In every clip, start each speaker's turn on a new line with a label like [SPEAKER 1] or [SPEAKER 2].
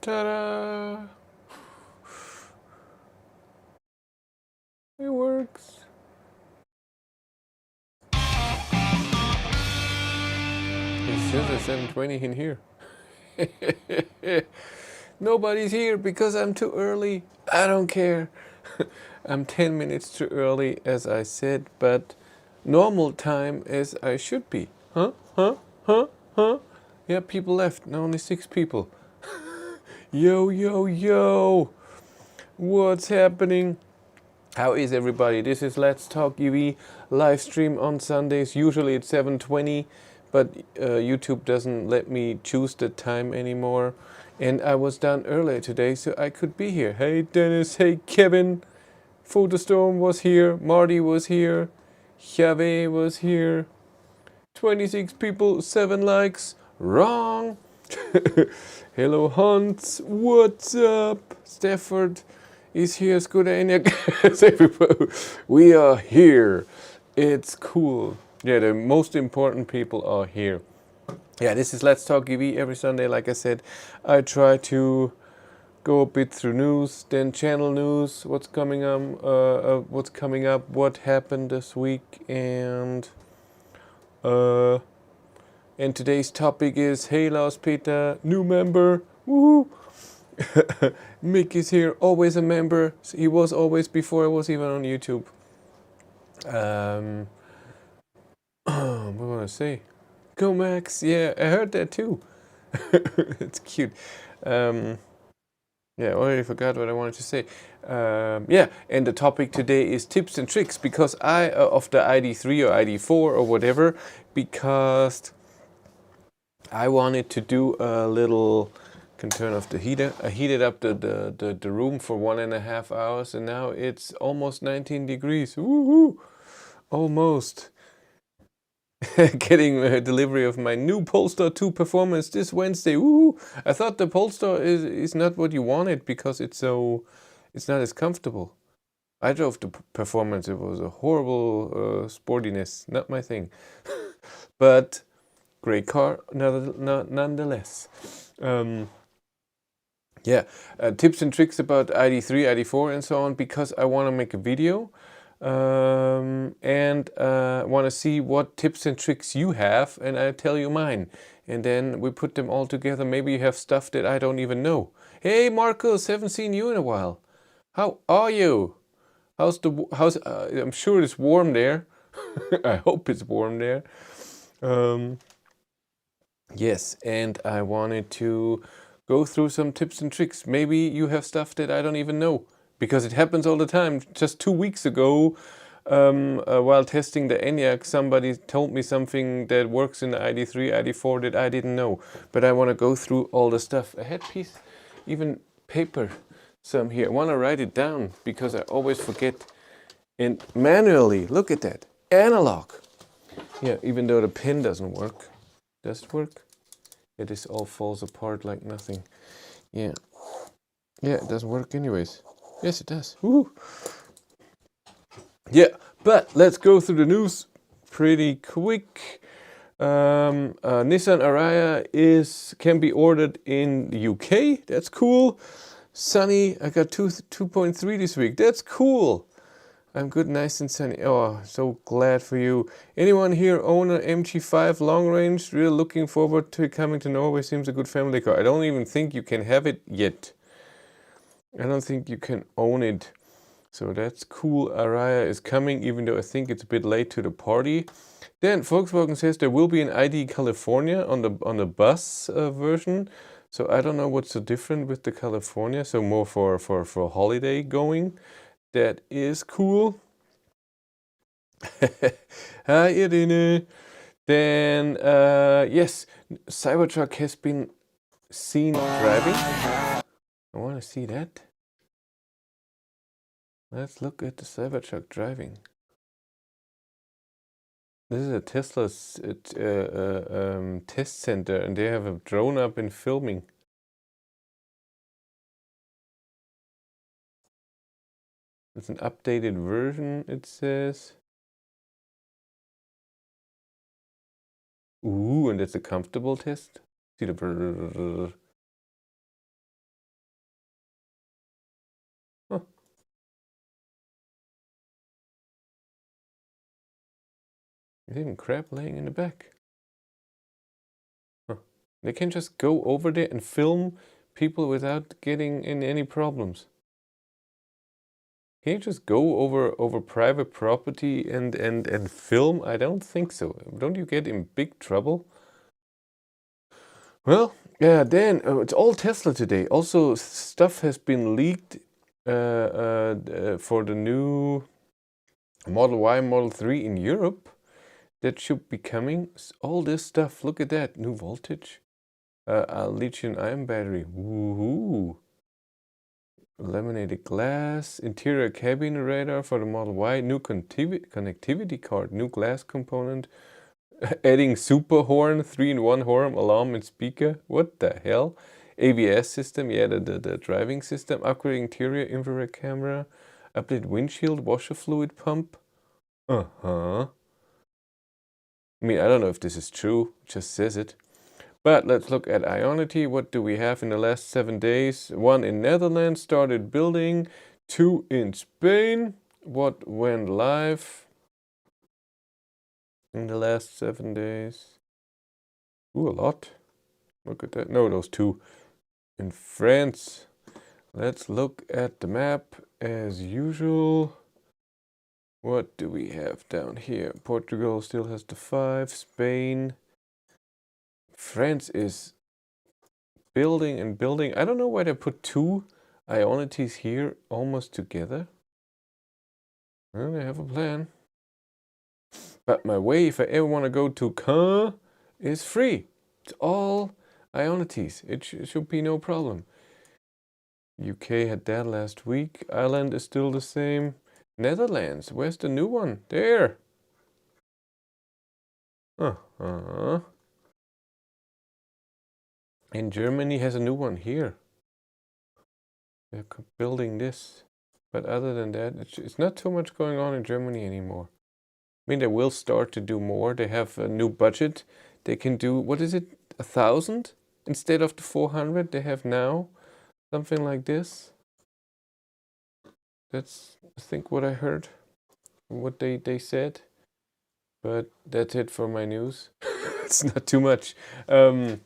[SPEAKER 1] Ta-da! It works. It says a 7:20 in here. Nobody's here because I'm too early. I don't care. I'm 10 minutes too early, as I said, but normal time as I should be. Huh? Huh? Huh? Huh? Yeah, people left. Now only 6 people. Yo, yo, yo. What's happening? How is everybody? This is Let's Talk EV live stream on Sundays. Usually it's 7:20, but YouTube doesn't let me choose the time anymore. And I was done earlier today, so I could be here. Hey Dennis, hey Kevin. Photostorm was here, Marty was here, Jave was here. 26 people, 7 likes. Wrong. Hello Hans, what's up? Stafford is here, Skoda Enyaq. We are here. It's cool. Yeah, the most important people are here. Yeah, this is Let's Talk EV every Sunday. Like I said, I try to go a bit through news, then channel news, what's coming up, what happened this week, and today's topic is, hey Lars Peter, new member, woohoo! Mick is here, always a member. He was always before I was even on YouTube. What do I want to say? Go Max, yeah, I heard that too. It's cute. Yeah, I already forgot what I wanted to say. Yeah, and the topic today is tips and tricks because of the Id.3 or Id.4 or whatever, because I wanted to do a little. Can turn off the heater. I heated up the room for 1.5 hours, and now it's almost 19 degrees. Woohoo! Almost. Getting a delivery of my new Polestar 2 Performance this Wednesday. Woohoo! I thought the Polestar is not what you wanted because it's not as comfortable. I drove the Performance. It was a horrible sportiness. Not my thing. But great car nonetheless. Yeah, tips and tricks about Id.3, Id.4 and so on, because I want to make a video and want to see what tips and tricks you have, and I tell you mine, and then we put them all together. Maybe you have stuff that I don't even know. Hey Marcus, haven't seen you in a while. How are you? How's I'm sure it's warm there. I hope it's warm there. Yes, and I wanted to go through some tips and tricks. Maybe you have stuff that I don't even know, because it happens all the time. Just 2 weeks ago, while testing the Enyaq, somebody told me something that works in the Id.3, Id.4 that I didn't know. But I want to go through all the stuff. I had even paper, some here. I want to write it down because I always forget. And manually, look at that, analog. Yeah, even though the pen doesn't work. Does it work? This all falls apart like nothing. Yeah. Yeah, it doesn't work anyways. Yes, it does. Woo! Yeah, but let's go through the news pretty quick. Nissan Ariya can be ordered in the UK. That's cool. Sunny, I got 2.3 this week. That's cool. I'm good, nice and sunny. Oh, so glad for you. Anyone here own an MG5 long range? Really looking forward to coming to Norway. Seems a good family car. I don't even think you can have it yet. I don't think you can own it. So that's cool. Ariya is coming, even though I think it's a bit late to the party. Then Volkswagen says there will be an ID California on the bus version. So I don't know what's so different with the California. So more for holiday going. That is cool. Hi Irene. Then yes, Cybertruck has been seen driving. I want to see that. Let's look at the Cybertruck driving. This is a Tesla's test center, and they have a drone up and filming. It's an updated version, it says. Ooh, and it's a comfortable test. See the There's even crap laying in the back. Huh. They can just go over there and film people without getting in any problems. Can you just go over private property and film? I don't think so. Don't you get in big trouble? Well, yeah, then it's all Tesla today. Also, stuff has been leaked for the new Model Y, Model 3 in Europe. That should be coming. All this stuff, look at that. New voltage. Lithium-ion battery. Woohoo! Laminated glass. Interior cabin radar for the Model Y. New connectivity card. New glass component. Adding super horn, 3-in-1 horn, alarm and speaker. What the hell? ABS system, yeah, the driving system. Upgrading interior, infrared camera. Update windshield, washer fluid pump. Uh-huh. I mean, I don't know if this is true, it just says it. But let's look at Ionity. What do we have in the last 7 days? 1 in Netherlands, started building. 2 in Spain. What went live in the last 7 days? Ooh, a lot. Look at that. No, those 2 in France. Let's look at the map as usual. What do we have down here? Portugal still has the 5. Spain. France is building and building. I don't know why they put 2 Ionities here almost together. Well, they have a plan. But my way, if I ever want to go to Caen, is free. It's all Ionities. It should be no problem. UK had that last week. Ireland is still the same. Netherlands, where's the new one? There. Uh-huh. And Germany has a new one here. They're building this. But other than that, it's not too much going on in Germany anymore. I mean, they will start to do more. They have a new budget. They can do, what is it, 1,000 instead of the 400 they have now? Something like this. That's, I think, what I heard, what they said. But that's it for my news. It's not too much. Oh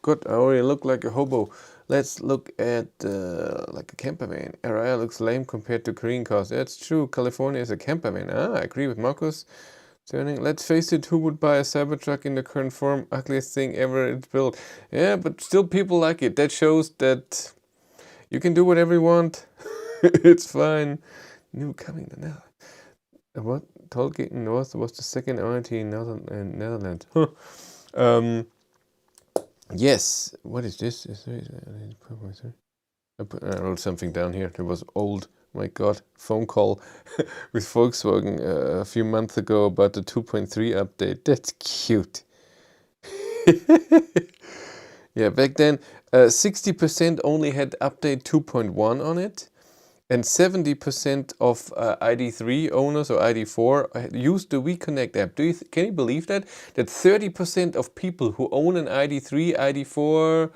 [SPEAKER 1] God, I already look like a hobo. Let's look at like a camper van. Araya looks lame compared to green cars. That's true. California is a camper van. Ah, I agree with Marcus. Let's face it, who would buy a Cybertruck in the current form? Ugliest thing ever it's built. Yeah, but still people like it. That shows that you can do whatever you want. It's fine. New coming to now. What? Tollgate North was the second Unity in Netherlands. Huh. Yes. What is this? I wrote something down here. It was old. My God, phone call with Volkswagen a few months ago about the 2.3 update. That's cute. Yeah, back then 60% only had update 2.1 on it, and 70% of Id.3 owners or Id.4 used the Reconnect app. Can you believe that? That 30% of people who own an Id.3, Id.4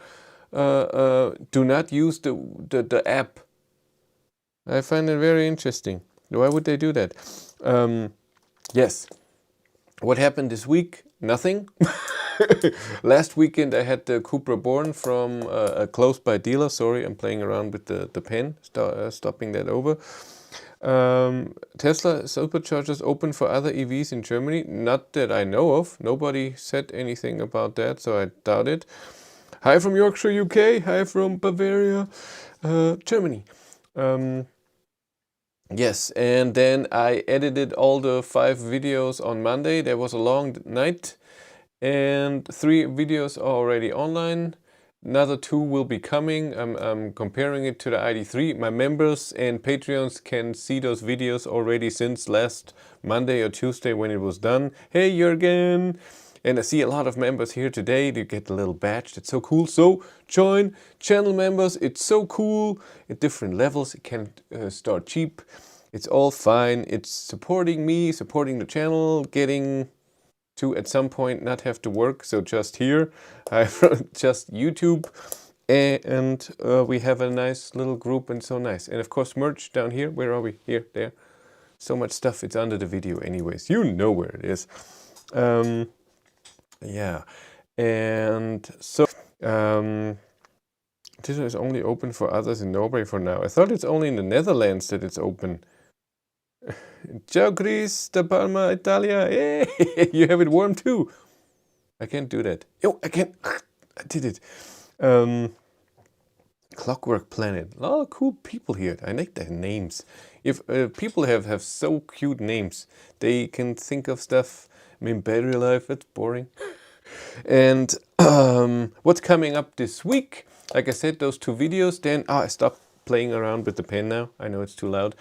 [SPEAKER 1] do not use the app. I find it very interesting. Why would they do that? Yes. What happened this week? Nothing. Last weekend I had the Cupra Born from a close by dealer. Sorry, I'm playing around with the pen, stopping that over. Tesla superchargers open for other EVs in Germany? Not that I know of. Nobody said anything about that, so I doubt it. Hi from Yorkshire, UK. Hi from Bavaria, Germany. Yes, and then I edited all the 5 videos on Monday. There was a long night, and 3 videos are already online. Another 2 will be coming. I'm comparing it to the Id.3. My members and Patreons can see those videos already since last Monday or Tuesday when it was done. Hey Jürgen! And I see a lot of members here today. You get a little badge. That's so cool. So join channel members. It's so cool at different levels. It can start cheap. It's all fine. It's supporting me, supporting the channel, getting to at some point not have to work. So just here, just YouTube. And we have a nice little group and so nice. And of course merch down here. Where are we? Here, there. So much stuff, it's under the video anyways. You know where it is. Yeah, and so this is only open for others in Norway for now. I thought it's only in the Netherlands that it's open. Ciao Chris, da Palma, Italia. Hey, you have it warm too. I can't do that. Yo, I can't. I did it. Clockwork Planet. A lot of cool people here. I like their names. If people have so cute names, they can think of stuff. I mean, battery life, that's boring. And what's coming up this week? Like I said, those 2 videos. Then I stopped playing around with the pen now. I know it's too loud.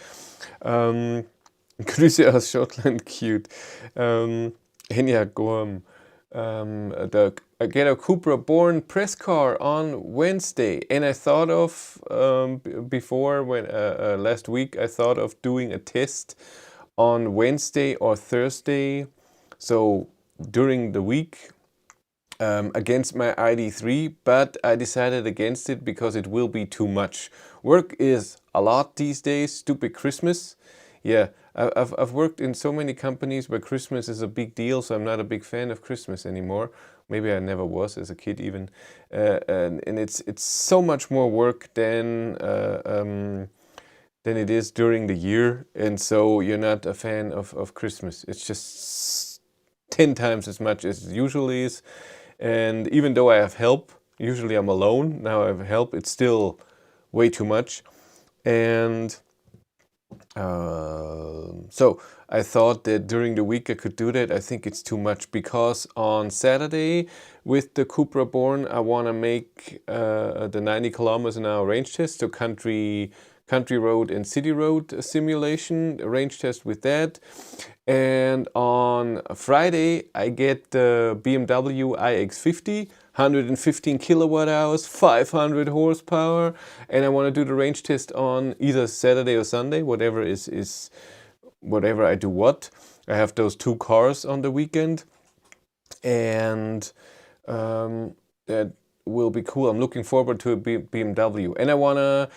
[SPEAKER 1] Grüße aus Schottland, cute. Enya Gorm. I get a Cupra Born press car on Wednesday, and I thought of before when last week I thought of doing a test on Wednesday or Thursday, so during the week against my Id.3, but I decided against it because it will be too much. Work is a lot these days. Stupid Christmas. Yeah, I've worked in so many companies where Christmas is a big deal, so I'm not a big fan of Christmas anymore. Maybe I never was as a kid even. And it's so much more work than it is during the year. And so you're not a fan of Christmas. It's just 10 times as much as it usually is. And even though I have help, usually I'm alone, now I have help, it's still way too much. And so I thought that during the week I could do that. I think it's too much because on Saturday with the Cupra Born I want to make the 90 kilometers an hour range test, so country road and city road simulation, range test with that. And on Friday I get the BMW iX50, 115 kilowatt hours, 500 horsepower, and I want to do the range test on either Saturday or Sunday, whatever is whatever I do what. I have those 2 cars on the weekend, and that will be cool. I'm looking forward to a BMW, and I want to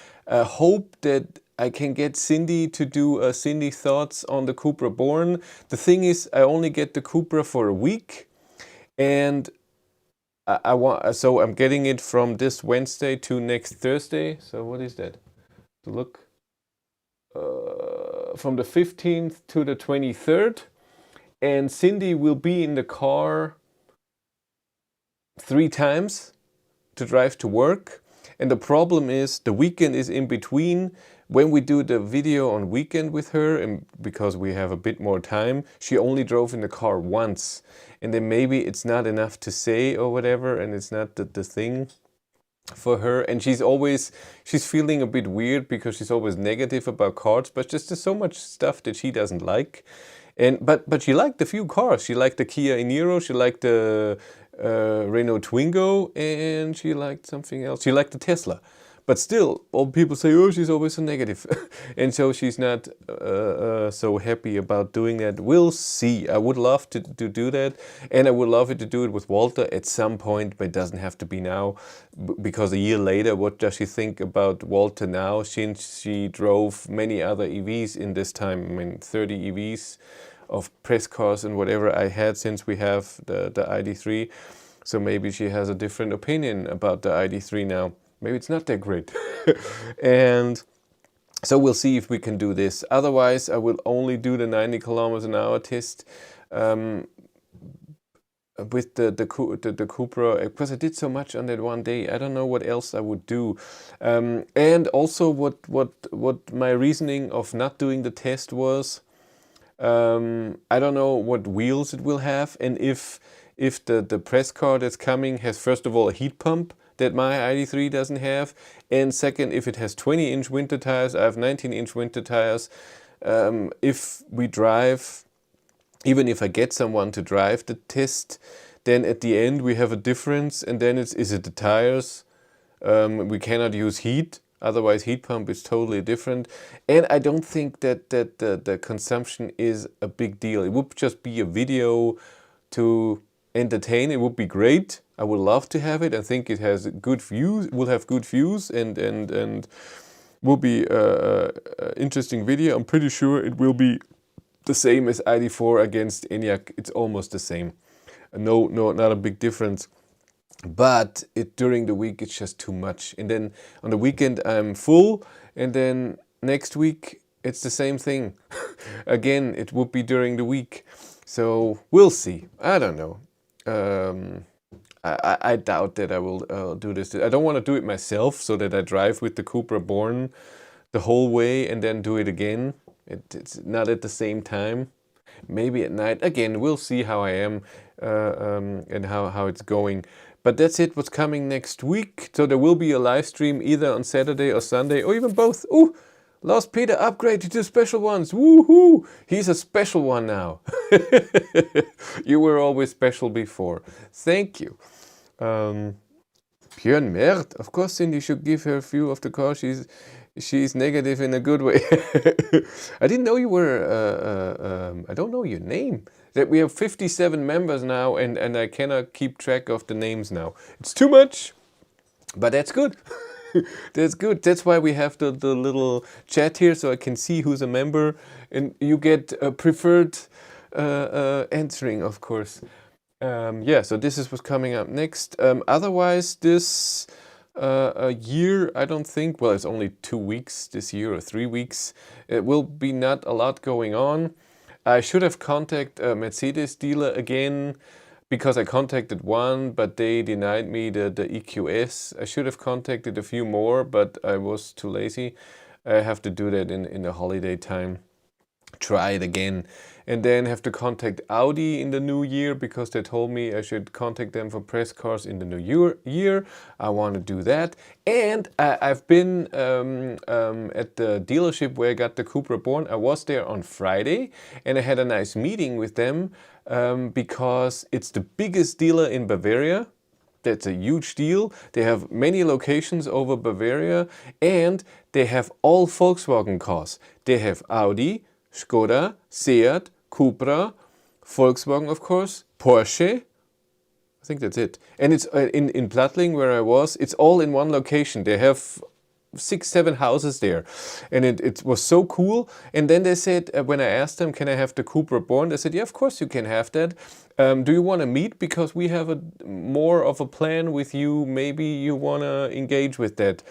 [SPEAKER 1] hope that I can get Cindy to do Cindy thoughts on the Cupra Born. The thing is, I only get the Cupra for a week, and so I'm getting it from this Wednesday to next Thursday. So what is that? To look from the 15th to the 23rd, and Cindy will be in the car 3 times to drive to work. And the problem is the weekend is in between. When we do the video on weekend with her, and because we have a bit more time, she only drove in the car once. And then maybe it's not enough to say or whatever, and it's not the thing for her. And she's feeling a bit weird because she's always negative about cars, but just there's so much stuff that she doesn't like. And but she liked a few cars. She liked the Kia Niro, she liked the Renault Twingo, and she liked something else. She liked the Tesla. But still, all people say, oh, she's always so negative. And so she's not so happy about doing that. We'll see. I would love to do that. And I would love it to do it with Walter at some point, but it doesn't have to be now. Because a year later, what does she think about Walter now, since she drove many other EVs in this time? I mean, 30 EVs of press cars and whatever I had since we have the Id.3. So maybe she has a different opinion about the Id.3 now. Maybe it's not that great. And so we'll see if we can do this. Otherwise, I will only do the 90 kilometers an hour test with the Cupra, because I did so much on that one day. I don't know what else I would do. And also what my reasoning of not doing the test was, I don't know what wheels it will have, and if the press car that's coming has, first of all, a heat pump that my Id.3 doesn't have, and second, if it has 20-inch winter tires. I have 19-inch winter tires. If we drive, even if I get someone to drive the test, then at the end we have a difference, and then is it the tires? We cannot use heat, otherwise heat pump is totally different. And I don't think that the consumption is a big deal. It would just be a video to entertain. It would be great. I would love to have it. I think it has good views. Will have good views and will be an interesting video. I'm pretty sure it will be the same as Id.4 against ENIAC. It's almost the same. No, not a big difference. But during the week it's just too much. And then on the weekend I'm full, and then next week it's the same thing. Again, it would be during the week. So we'll see. I don't know. I doubt that I will do this. I don't want to do it myself, so that I drive with the Cupra Born the whole way and then do it again. It's not at the same time. Maybe at night. Again, we'll see how I am and how it's going. But that's it, what's coming next week. So there will be a live stream either on Saturday or Sunday, or even both. Ooh, Lost Peter upgraded to special ones. Woohoo! He's a special one now. You were always special before. Thank you. Björn Mert. Of course, Cindy should give her a view of the car. She's negative in a good way. I didn't know you were, I don't know your name. That we have 57 members now, and I cannot keep track of the names now. It's too much, but that's good. That's good. That's why we have the little chat here, so I can see who's a member, and you get a preferred answering, of course. Yeah, so this is what's coming up next. Otherwise, this a year, I don't think, well, it's only 2 weeks this year, or 3 weeks. It will be not a lot going on. I should have contacted a Mercedes dealer again, because I contacted one, but they denied me the EQS. I should have contacted a few more, but I was too lazy. I have to do that in the holiday time. Try it again. And then have to contact Audi in the new year, because they told me I should contact them for press cars in the new year. I want to do that. And I've been at the dealership where I got the Cupra Born. I was there on Friday, and I had a nice meeting with them because it's the biggest dealer in Bavaria. That's a huge deal. They have many locations over Bavaria, and they have all Volkswagen cars. They have Audi, Skoda, Seat, Cupra, Volkswagen, of course, Porsche. I think that's it. And it's in Plattling, where I was. It's all in one location. They have 6, 7 houses there, and it was so cool. And then they said, when I asked them, can I have the Cupra Born? They said, yeah, of course you can have that. Do you want to meet? Because we have more of a plan with you. Maybe you want to engage with that.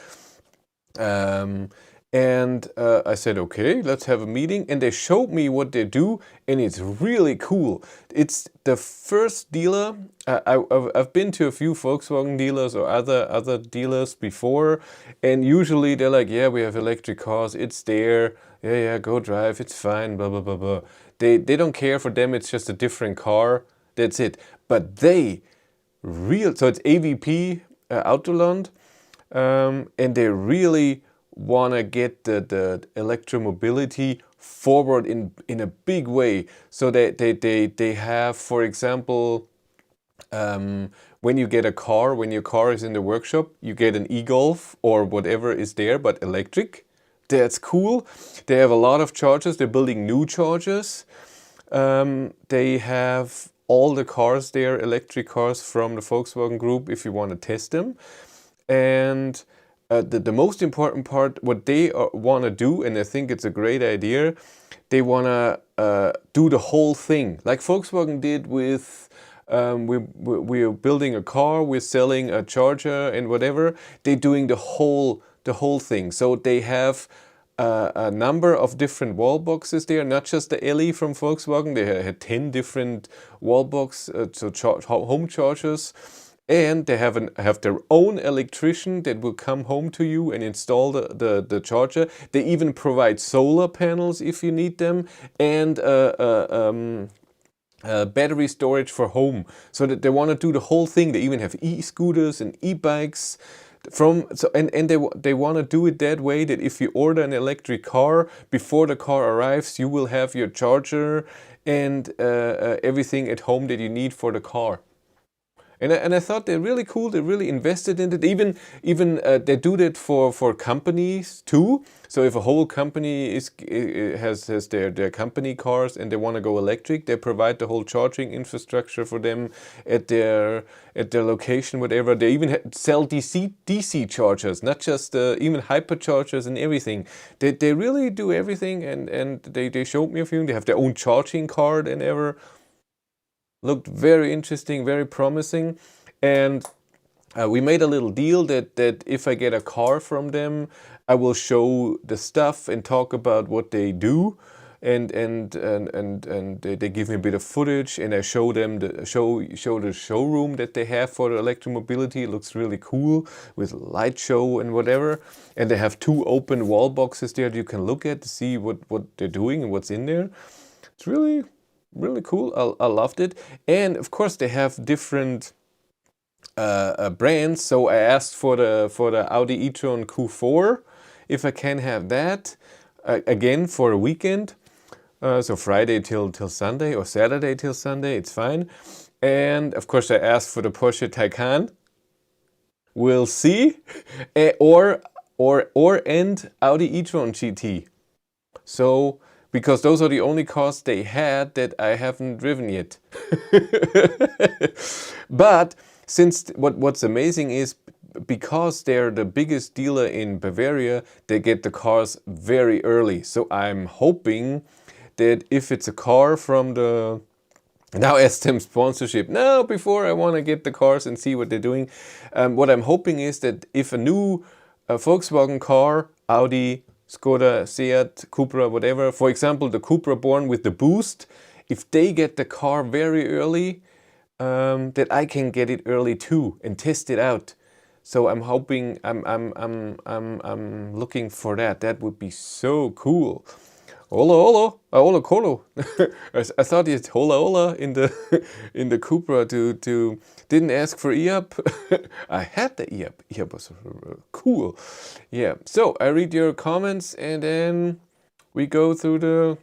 [SPEAKER 1] And I said, okay, let's have a meeting. And they showed me what they do, and it's really cool. It's the first dealer. I've been to a few Volkswagen dealers or other dealers before, and usually they're like, yeah, we have electric cars, it's there. Yeah, go drive, it's fine, blah, blah, blah, blah. They don't care. For them, it's just a different car. That's it. But so it's AVP Autoland, and they really want to get the electromobility forward in a big way. So they have, for example, when you get a car, when your car is in the workshop, you get an e-Golf or whatever is there, but electric. That's cool. They have a lot of chargers. They're building new chargers. They have all the cars there, electric cars from the Volkswagen Group, if you want to test them. And the most important part, what they want to do, and I think it's a great idea, they want to do the whole thing. Like Volkswagen did with, we're building a car, we're selling a charger and whatever. They're doing the whole thing. So they have a number of different wall boxes there, not just the LE from Volkswagen. They had 10 different wall boxes, so home chargers. And they have their own electrician that will come home to you and install the charger. They even provide solar panels if you need them, and battery storage for home. So that they want to do the whole thing. They even have e-scooters and e-bikes. And they want to do it that way that if you order an electric car, before the car arrives, you will have your charger and everything at home that you need for the car. And I thought they're really cool. They really invested in it. Even they do that for companies too. So if a whole company has their company cars and they want to go electric, they provide the whole charging infrastructure for them at their location, whatever. They even sell DC chargers, not just even hyperchargers and everything. They really do everything, and they showed me a few. They have their own charging card and ever. Looked very interesting, very promising, and we made a little deal that if I get a car from them, I will show the stuff and talk about what they do, and they give me a bit of footage, and I show them the showroom that they have for the electromobility. It looks really cool with light show and whatever, and they have 2 open wall boxes there that you can look at to see what they're doing and what's in there. It's really cool. I loved it. And of course they have different brands. So I asked for the Audi e-tron Q4 if I can have that again for a weekend. So Friday till Sunday or Saturday till Sunday, it's fine. And of course I asked for the Porsche Taycan. We'll see. or Audi e-tron GT. So because those are the only cars they had that I haven't driven yet. But since what's amazing is because they're the biggest dealer in Bavaria, they get the cars very early. So I'm hoping that if it's a car from the now STEM sponsorship, now before I want to get the cars and see what they're doing, what I'm hoping is that if a new Volkswagen car, Audi, Skoda, Seat, Cupra, whatever. For example, the Cupra born with the boost. If they get the car very early, that I can get it early too and test it out. So I'm hoping, I'm looking for that. That would be so cool. Hola colo. I thought it's hola in the in the Cupra to didn't ask for e-up. I had the e-up. E-up was cool. Yeah. So I read your comments and then we go through the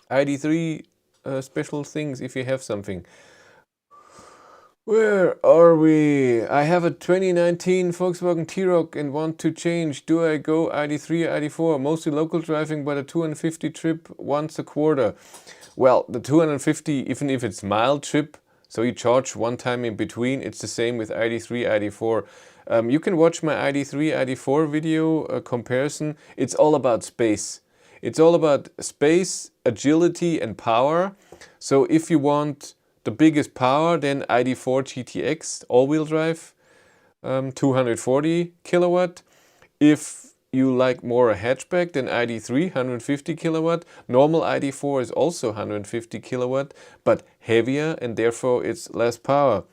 [SPEAKER 1] Id.3 special things if you have something. Where are we? I have a 2019 Volkswagen T-Roc and want to change. Do I go Id.3 or Id.4? Mostly local driving, but a 250 trip once a quarter. Well, the 250, even if it's mild trip, so you charge one time in between, it's the same with Id.3, Id.4. You can watch my Id.3, Id.4 video comparison. It's all about space. It's all about space, agility and power. So if you want the biggest power, then Id.4 GTX all-wheel drive, 240 kilowatt. If you like more a hatchback, then Id.3 150 kilowatt. Normal Id.4 is also 150 kilowatt, but heavier and therefore it's less power.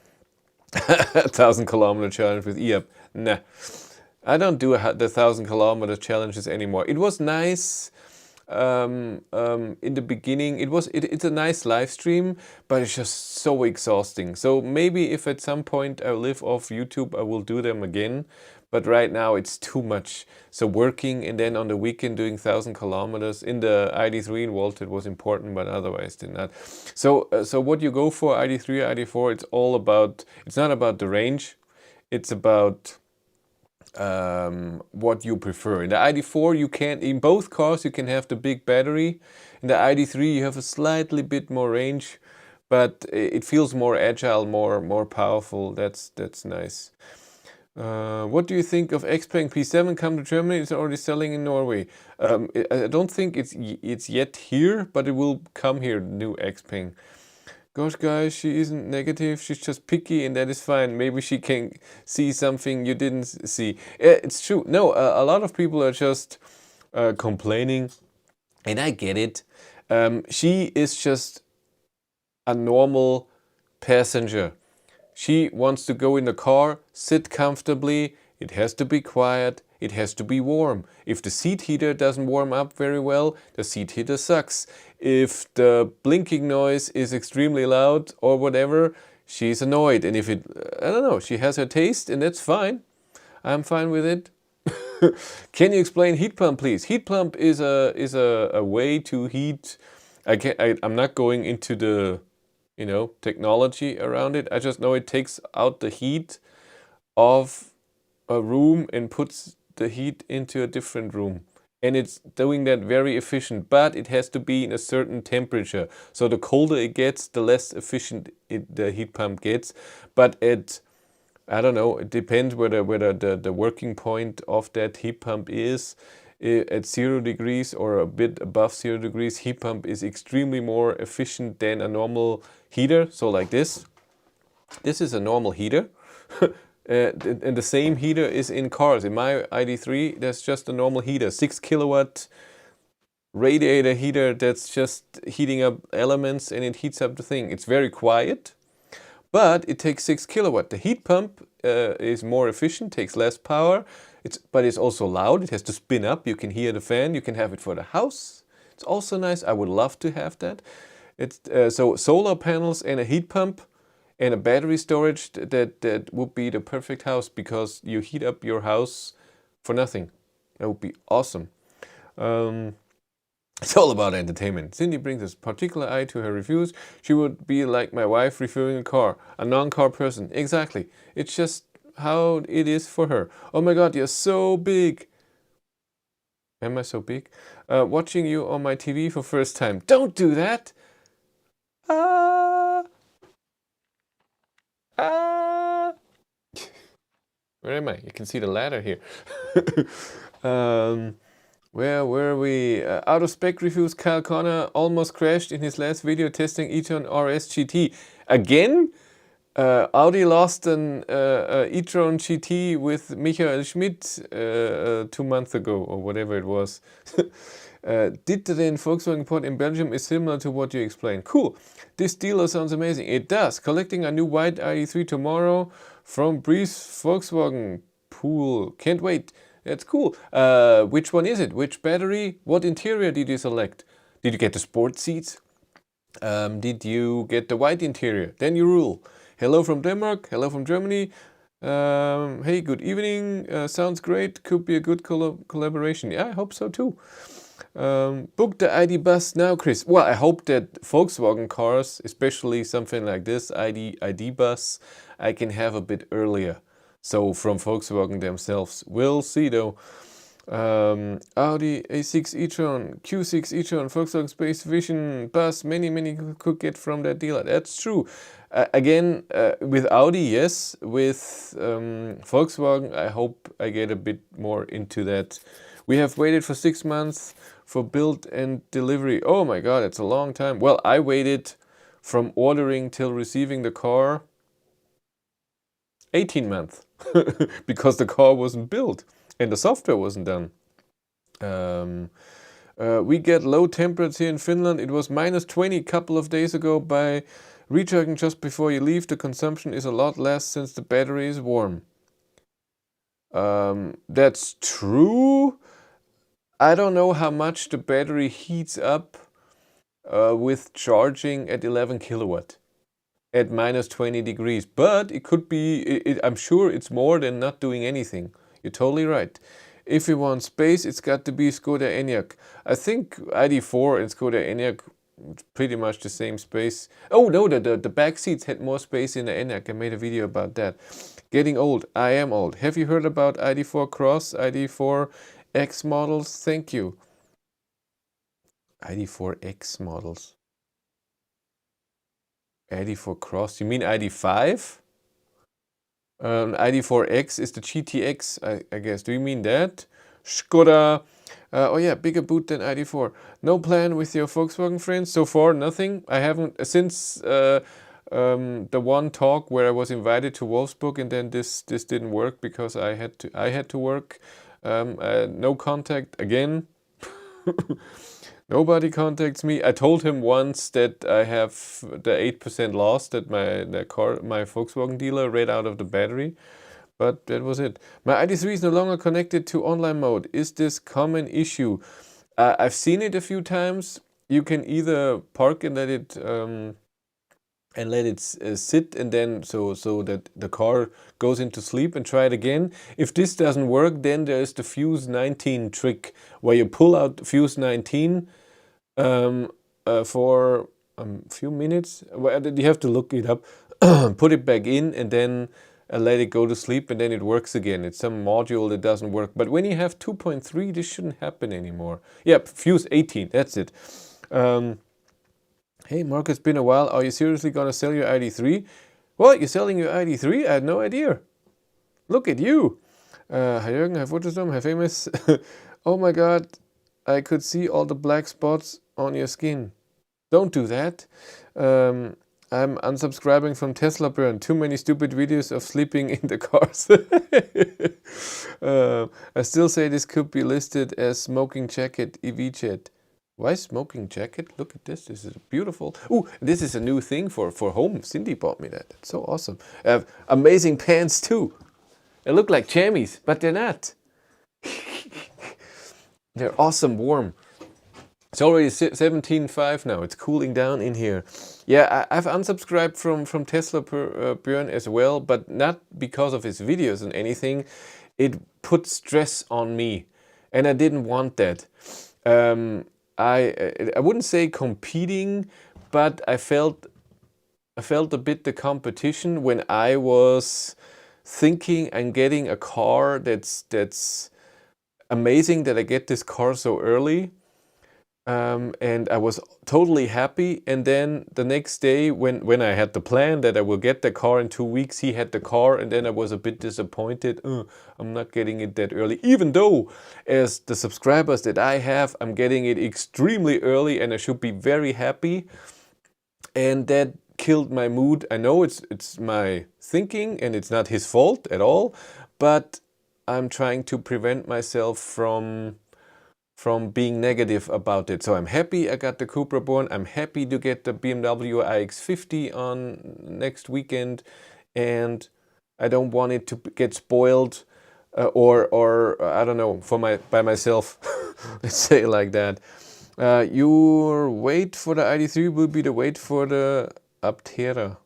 [SPEAKER 1] 1,000-kilometer challenge with e-up. Nah, I don't do the 1,000-kilometer challenges anymore. It was nice. In the beginning it's a nice live stream, but it's just so exhausting. So maybe if at some point I live off YouTube, I will do them again, but right now it's too much. So working and then on the weekend doing 1,000 kilometers in the Id.3 in Walted was important, but otherwise did not. So what you go for Id.3 Id.4, it's not about the range, it's about what you prefer. In the Id.4 you can, in both cars you can have the big battery. In the Id.3 you have a slightly bit more range, but it feels more agile, more powerful. That's nice. What do you think of Xpeng P7 come to Germany? It's already selling in Norway. I don't think it's yet here, but it will come here, new Xpeng. Gosh guys, she isn't negative, she's just picky and that is fine. Maybe she can see something you didn't see. It's true. No, a lot of people are just complaining and I get it. She is just a normal passenger. She wants to go in the car, sit comfortably, it has to be quiet, it has to be warm. If the seat heater doesn't warm up very well, the seat heater sucks. If the blinking noise is extremely loud or whatever, she's annoyed. And if it, I don't know, she has her taste and that's fine. I'm fine with it. Can you explain heat pump, please? Heat pump is a way to heat. I'm not going into the you know, technology around it. I just know it takes out the heat of a room and puts the heat into a different room. And it's doing that very efficient, but it has to be in a certain temperature. So the colder it gets, the less efficient the heat pump gets. But I don't know, it depends whether the working point of that heat pump is at 0 degrees or a bit above 0 degrees. Heat pump is extremely more efficient than a normal heater. So like this is a normal heater. And the same heater is in cars. In my Id.3, that's just a normal heater, 6 kilowatt radiator heater that's just heating up elements and it heats up the thing. It's very quiet, but it takes 6 kilowatt. The heat pump is more efficient, takes less power, but it's also loud. It has to spin up. You can hear the fan. You can have it for the house. It's also nice. I would love to have that. It's so solar panels and a heat pump and a battery storage, that would be the perfect house, because you heat up your house for nothing. That would be awesome. It's all about entertainment. Cindy brings this particular eye to her reviews. She would be like my wife reviewing a car, a non-car person. Exactly. It's just how it is for her. Oh my God, you're so big. Am I so big? Watching you on my TV for first time. Don't do that. Ah. Ah. Where am I? You can see the ladder here. Where were we? Out of spec reviews, Kyle Connor almost crashed in his last video testing e-tron RS GT. Again? Audi lost an e-tron GT with Michael Schmidt 2 months ago, or whatever it was. Did the Volkswagen port in Belgium is similar to what you explained. Cool. This dealer sounds amazing. It does. Collecting a new white Id.3 tomorrow from Breeze Volkswagen pool. Can't wait. That's cool. Which one is it? Which battery? What interior did you select? Did you get the sport seats? Did you get the white interior? Then you rule. Hello from Denmark. Hello from Germany. Hey, good evening. Sounds great. Could be a good collaboration. Yeah, I hope so too. Book the ID bus now, Chris. Well, I hope that Volkswagen cars, especially something like this ID bus, I can have a bit earlier. So from Volkswagen themselves. We'll see though. Audi A6 e-tron, Q6 e-tron, Volkswagen Space Vision bus, many could get from that dealer. That's true. Again, with Audi, yes. With Volkswagen, I hope I get a bit more into that. We have waited for 6 months for build and delivery. Oh my God, it's a long time. Well, I waited from ordering till receiving the car 18 months because the car wasn't built and the software wasn't done. We get low temperatures here in Finland. It was -20 a couple of days ago. By recharging just before you leave, the consumption is a lot less since the battery is warm. That's true. I don't know how much the battery heats up with charging at 11 kilowatt at -20 degrees, but it could be, I'm sure it's more than not doing anything. You're totally right. If you want space, it's got to be Skoda Enyaq. I think Id.4 and Skoda Enyaq, pretty much the same space. Oh no, the back seats had more space in the Enyaq. I made a video about that. Getting old. I am old. Have you heard about Id.4 Cross, Id.4 X models? Thank you. Id.4 X models. Id.4 Cross. You mean Id.5? Id.4 X is the GTX, I guess. Do you mean that? Skoda. Oh yeah, bigger boot than Id.4. No plan with your Volkswagen friends? So far, nothing. I haven't, since the one talk where I was invited to Wolfsburg, and then this didn't work because I had to work. No contact again. Nobody contacts me. I told him once that I have the 8% loss that my Volkswagen dealer read out of the battery, but that was it. My Id.3 is no longer connected to online mode. Is this common issue? I've seen it a few times. You can either park and let it sit, and then so that the car goes into sleep, and try it again. If this doesn't work, then there's the fuse 19 trick, where you pull out fuse 19 for few minutes. Well, you have to look it up, put it back in, and then let it go to sleep, and then it works again. It's some module that doesn't work. But when you have 2.3, this shouldn't happen anymore. Yeah, fuse 18, that's it. Hey, Mark, it's been a while. Are you seriously going to sell your Id.3? What, you're selling your Id.3? I had no idea. Look at you. Hi Jürgen, hi Photostorm, hi Famous. Oh my god, I could see all the black spots on your skin. Don't do that. I'm unsubscribing from Tesla Burn. Too many stupid videos of sleeping in the cars. I still say this could be listed as smoking jacket EV chat. Why smoking jacket? Look at this. This is beautiful. Ooh, this is a new thing for home. Cindy bought me that. That's so awesome. I have amazing pants too. They look like jammies, but they're not. They're awesome warm. It's already 17.5 now. It's cooling down in here. Yeah, I've unsubscribed from Tesla Björn as well, but not because of his videos and anything. It put stress on me, and I didn't want that. I wouldn't say competing, but I felt a bit the competition when I was thinking and getting a car that's amazing that I get this car so early. And I was totally happy, and then the next day when I had the plan that I will get the car in 2 weeks, he had the car, and then I was a bit disappointed. I'm not getting it that early, even though as the subscribers that I have, I'm getting it extremely early and I should be very happy, and that killed my mood. I know it's my thinking and it's not his fault at all, but I'm trying to prevent myself from being negative about it. So I'm happy I got the Cupra Born. I'm happy to get the BMW iX50 on next weekend, and I don't want it to get spoiled or I don't know, by myself. Let's say it like that. Your wait for the Id.3 will be the wait for the Aptera.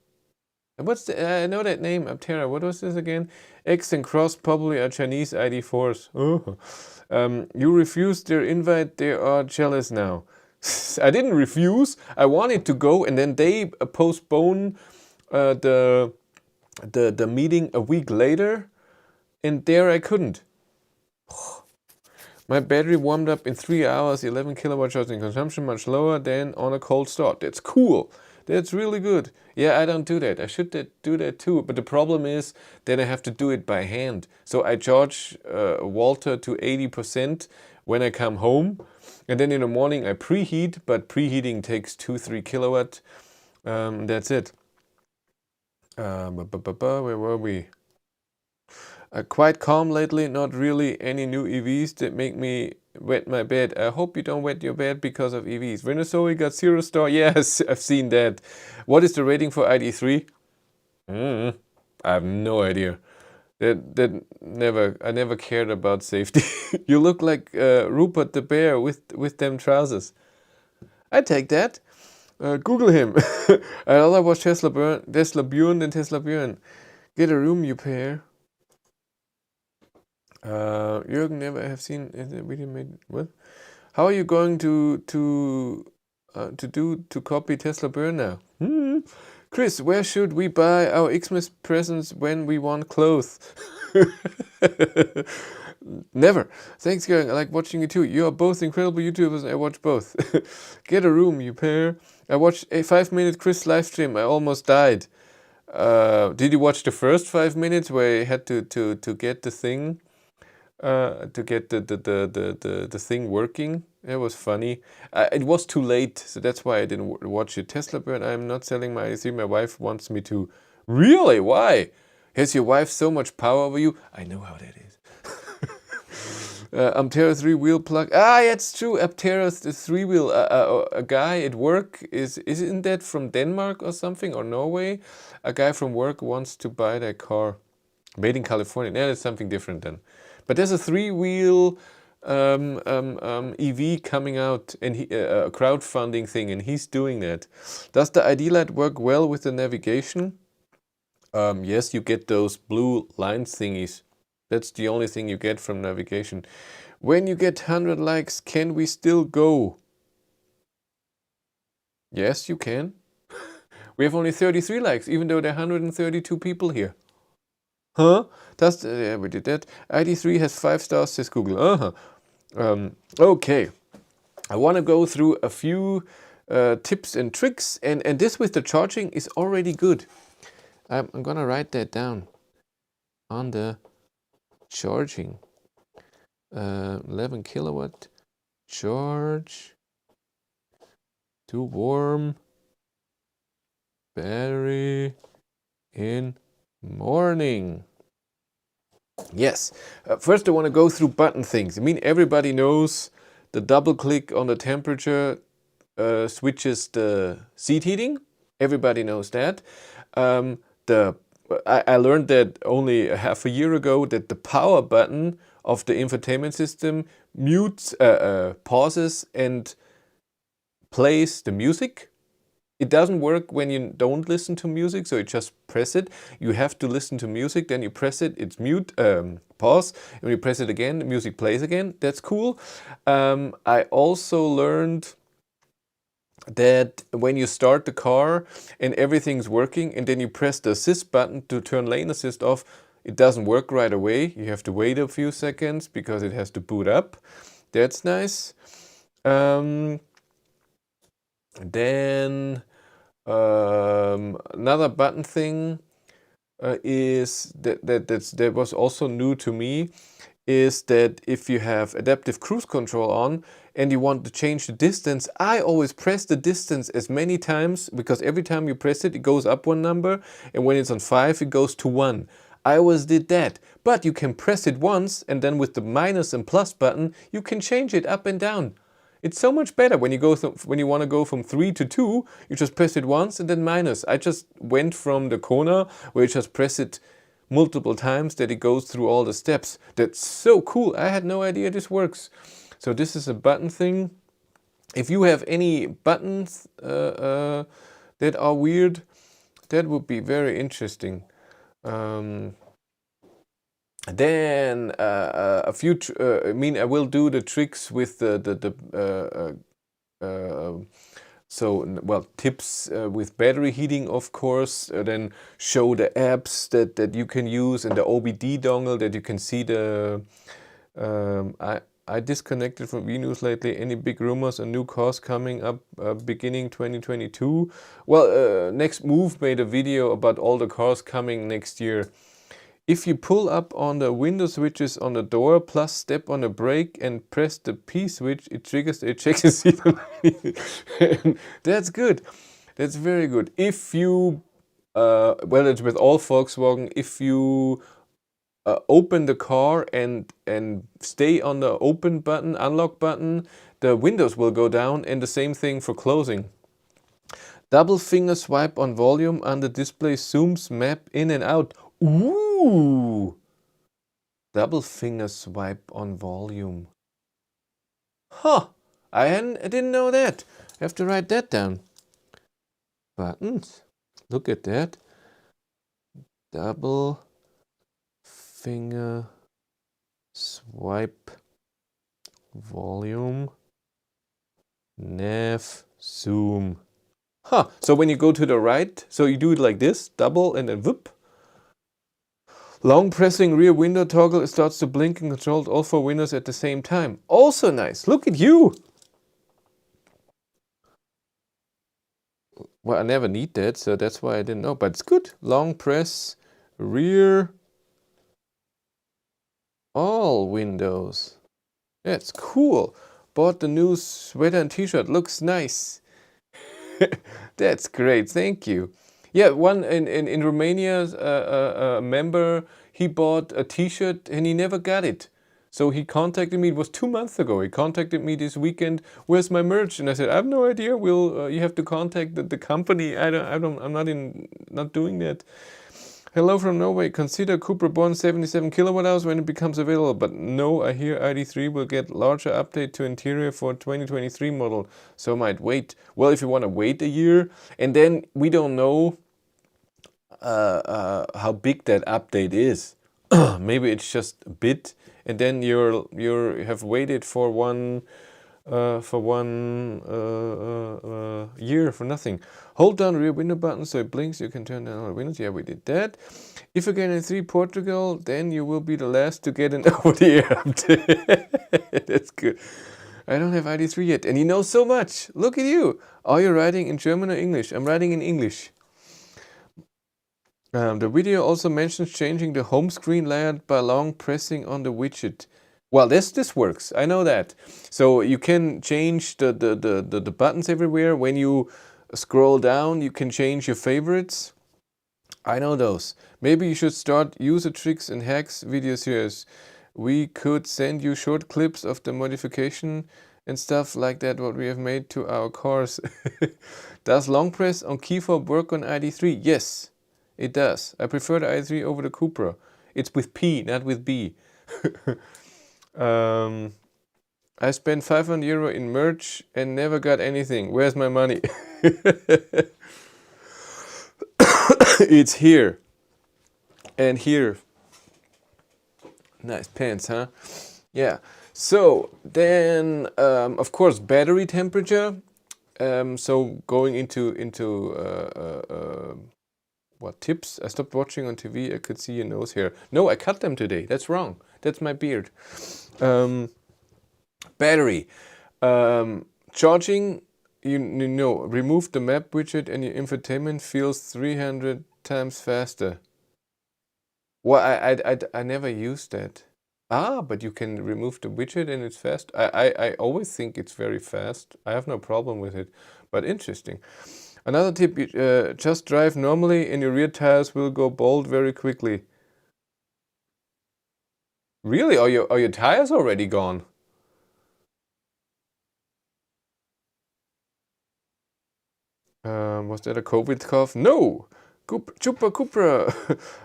[SPEAKER 1] What's the, I know that name, Aptera. What was this again? X and Cross probably are Chinese Id.4s. Oh. You refused their invite, they are jealous now. I didn't refuse, I wanted to go, and then they postpone the meeting a week later, and there I couldn't. My battery warmed up in 3 hours, 11 kilowatt charging consumption, much lower than on a cold start. That's cool. That's really good. Yeah, I don't do that. I should do that too. But the problem is that I have to do it by hand. So I charge Walter to 80% when I come home. And then in the morning I preheat, but preheating takes 2-3 kilowatt. That's it. Where were we? Quite calm lately, not really any new EVs that make me wet my bed. I hope you don't wet your bed because of EVs. Renault got 0 star. Yes, I've seen that. What is the rating for Id.3? I have no idea. I never cared about safety. You look like Rupert the Bear with them trousers. I take that. Google him. I rather watch Tesla Björn than Tesla Björn. Get a room, you pair. Jürgen, never have seen a video made. What? How are you going to copy Tesla Burn now? Chris, where should we buy our Xmas presents when we want clothes? Never. Thanks, Jürgen. I like watching you too. You are both incredible YouTubers and I watch both. Get a room, you pair. I watched a 5-minute Chris live stream. I almost died. Did you watch the first 5 minutes where I had to get the thing? To get the thing working. It was funny. It was too late, so that's why I didn't watch it. Tesla Burn, I'm not selling my Id.3. My wife wants me to. Really? Why? Has your wife so much power over you? I know how that is. Aptera 3-wheel plug. Ah, yeah, it's true. Aptera 3-wheel. A guy at work isn't that from Denmark or something, or Norway? A guy from work wants to buy that car. Made in California. Yeah, that's something different then. But there's a 3-wheel EV coming out, and a crowdfunding thing, and he's doing that. Does the ID light work well with the navigation? Yes, you get those blue line thingies. That's the only thing you get from navigation. When you get 100 likes, can we still go? Yes, you can. We have only 33 likes, even though there are 132 people here. Huh? That's, yeah, we did that. Id.3 has 5 stars, says Google. Okay. I want to go through a few tips and tricks, and this with the charging is already good. I'm gonna write that down on the charging. 11 kilowatt charge to warm battery in morning. Yes. First, I want to go through button things. I mean, everybody knows the double click on the temperature switches the seat heating. Everybody knows that. I learned that only half a year ago that the power button of the infotainment system mutes, pauses and plays the music. It doesn't work when you don't listen to music, so you just press it. You have to listen to music, then you press it, it's mute, pause, and when you press it again, the music plays again. That's cool. I also learned that when you start the car and everything's working and then you press the assist button to turn lane assist off, it doesn't work right away. You have to wait a few seconds because it has to boot up. That's nice. Then another button thing is that was also new to me, is that if you have adaptive cruise control on and you want to change the distance, I always press the distance as many times, because every time you press it, it goes up one number, and when it's on 5, it goes to 1. I always did that, but you can press it once, and then with the minus and plus button, you can change it up and down. It's so much better when you when you want to go from 3 to 2, you just press it once and then minus. I just went from the corner where you just press it multiple times that it goes through all the steps. That's so cool. I had no idea this works. So this is a button thing. If you have any buttons that are weird, that would be very interesting. Then a few, I mean, I will do the tricks with tips with battery heating, of course. Then show the apps that you can use, and the OBD dongle that you can see the. I disconnected from V-News lately. Any big rumors on new cars coming up beginning 2022? Well, Next Move made a video about all the cars coming next year. If you pull up on the window switches on the door, plus step on the brake and press the P switch, it triggers the ejection seat. That's good. That's very good. If you, well, it's with all Volkswagen, if you open the car and stay on the open button, unlock button, the windows will go down, and the same thing for closing. Double finger swipe on volume under display zooms map in and out. Ooh! Double finger swipe on volume. Huh! I didn't know that. I have to write that down. Buttons. Look at that. Double finger swipe volume nav zoom. Huh! So when you go to the right, so you do it like this, double and then whoop. Long pressing rear window toggle, it starts to blink and controls all 4 windows at the same time. Also nice. Look at you. Well, I never need that, so that's why I didn't know. But it's good. Long press rear all windows. That's cool. Bought the new sweater and t-shirt. Looks nice. That's great. Thank you. Yeah, one in Romania, a member, he bought a t-shirt and he never got it. So he contacted me, it was 2 months ago. He contacted me this weekend, where's my merch? And I said, I have no idea. You have to contact the company. I'm not doing that. Hello from Norway. Consider Cupra Born 77 kilowatt hours when it becomes available. But no, I hear Id.3 will get larger update to interior for 2023 model. So I might wait. Well, if you want to wait a year, and then we don't know how big that update is. Maybe it's just a bit, and then you have waited for one year for nothing. Hold down rear window button so it blinks. You can turn down all the windows. Yeah, we did that. If you get an Id.3 Portugal, then you will be the last to get an over-the-air update. That's good. I don't have Id.3 yet, and you know so much. Look at you. Are you writing in German or English? I'm writing in English. The video also mentions changing the home screen layout by long pressing on the widget. Well, this works. I know that. So you can change the buttons everywhere. When you scroll down, you can change your favorites. I know those. Maybe you should start user tricks and hacks video series. We could send you short clips of the modification and stuff like that what we have made to our cars. Does long press on key fob work on Id.3? Yes, it does. I prefer the Id.3 over the Cupra. It's with P, not with B. I spent €500 in merch and never got anything. Where's my money? It's here and here. Nice pants, huh? Yeah. So then, of course, battery temperature. So going into what tips? I stopped watching on TV. I could see your nose hair. No, I cut them today. That's wrong. That's my beard. Battery. Charging. You know, remove the map widget and your infotainment feels 300 times faster. Well, I never used that. Ah, but you can remove the widget and it's fast. I always think it's very fast. I have no problem with it, but interesting. Another tip, just drive normally and your rear tires will go bald very quickly. Really? Are your tires already gone? Was that a COVID cough? No! Cupra.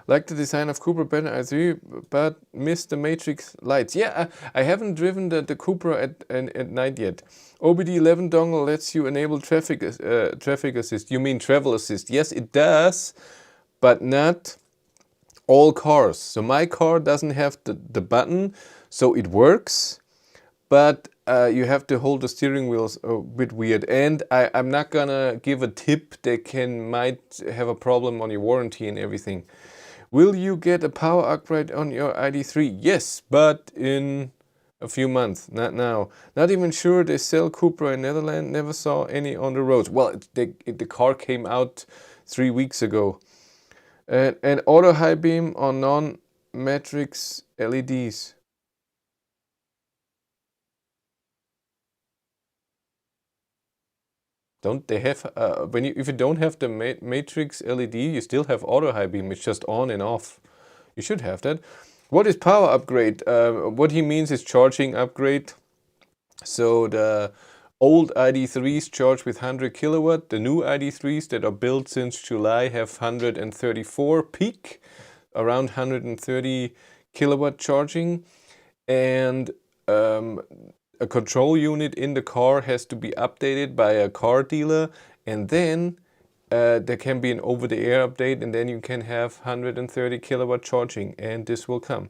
[SPEAKER 1] Like the design of Cupra better Id.3, but missed the matrix lights. Yeah, I haven't driven the Cupra at night yet. OBD11 dongle lets you enable traffic assist. You mean travel assist? Yes, it does, but not all cars. So my car doesn't have the button, so it works, but you have to hold the steering wheels a bit weird. And I'm not gonna give a tip that might have a problem on your warranty and everything. Will you get a power upgrade on your Id.3? Yes, but in a few months, not now. Not even sure they sell Cupra in Netherlands. Never saw any on the roads. Well, the car came out 3 weeks ago. And auto high beam on non-matrix LEDs. Don't they have, if you don't have the matrix LED, you still have auto high beam. It's just on and off. You should have that. What is power upgrade? What he means is charging upgrade. So the old Id.3s charge with 100 kilowatt. The new Id.3s that are built since July have 134 peak, around 130 kilowatt charging. And a control unit in the car has to be updated by a car dealer, and then there can be an over-the-air update, and then you can have 130 kilowatt charging, and this will come.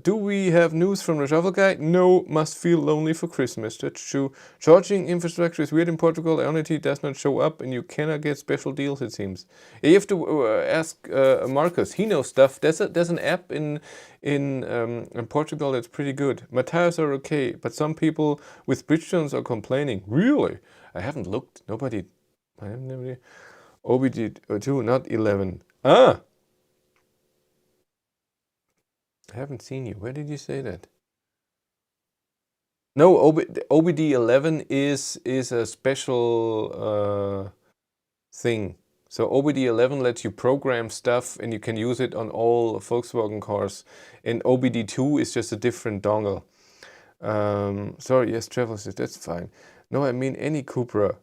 [SPEAKER 1] Do we have news from the travel guide? No, must feel lonely for Christmas. That's true. Charging infrastructure is weird in Portugal. Ionity does not show up and you cannot get special deals, it seems. You have to ask Marcus. He knows stuff. There's an app in Portugal that's pretty good. My tires are okay, but some people with Bridgestones are complaining. Really? I haven't looked. Nobody. I have never. OBD2, not 11. Ah! I haven't seen you. Where did you say that? No, OBD11 is a special thing. So OBD11 lets you program stuff and you can use it on all Volkswagen cars. And OBD2 is just a different dongle. Sorry, yes, travel assist, that's fine. No, I mean any Cupra,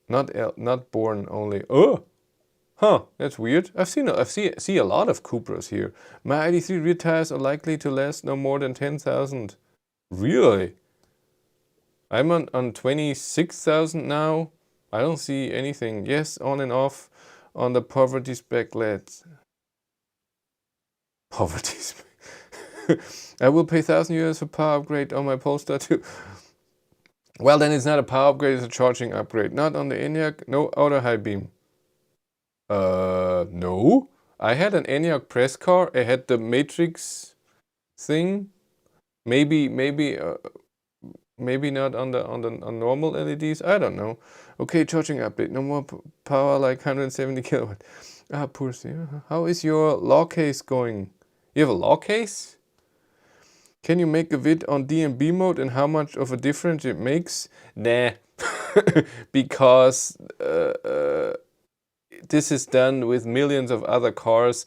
[SPEAKER 1] not born only. Oh! Huh, that's weird. I see a lot of Cupras here. My Id.3 rear tires are likely to last no more than 10,000. Really? I'm on 26,000 now. I don't see anything. Yes, on and off on the poverty spec LEDs. Poverty spec. I will pay €1,000 for power upgrade on my Polestar too. Well, then it's not a power upgrade, it's a charging upgrade. Not on the ENIAC, no auto high beam. No. I had an ENIAC press car. I had the matrix thing. Maybe not on on normal LEDs. I don't know. Okay, charging update. No more power, like 170 kilowatt. Ah, poor thing. How is your law case going? You have a law case? Can you make a vid on DMB mode and how much of a difference it makes? Nah, because this is done with millions of other cars.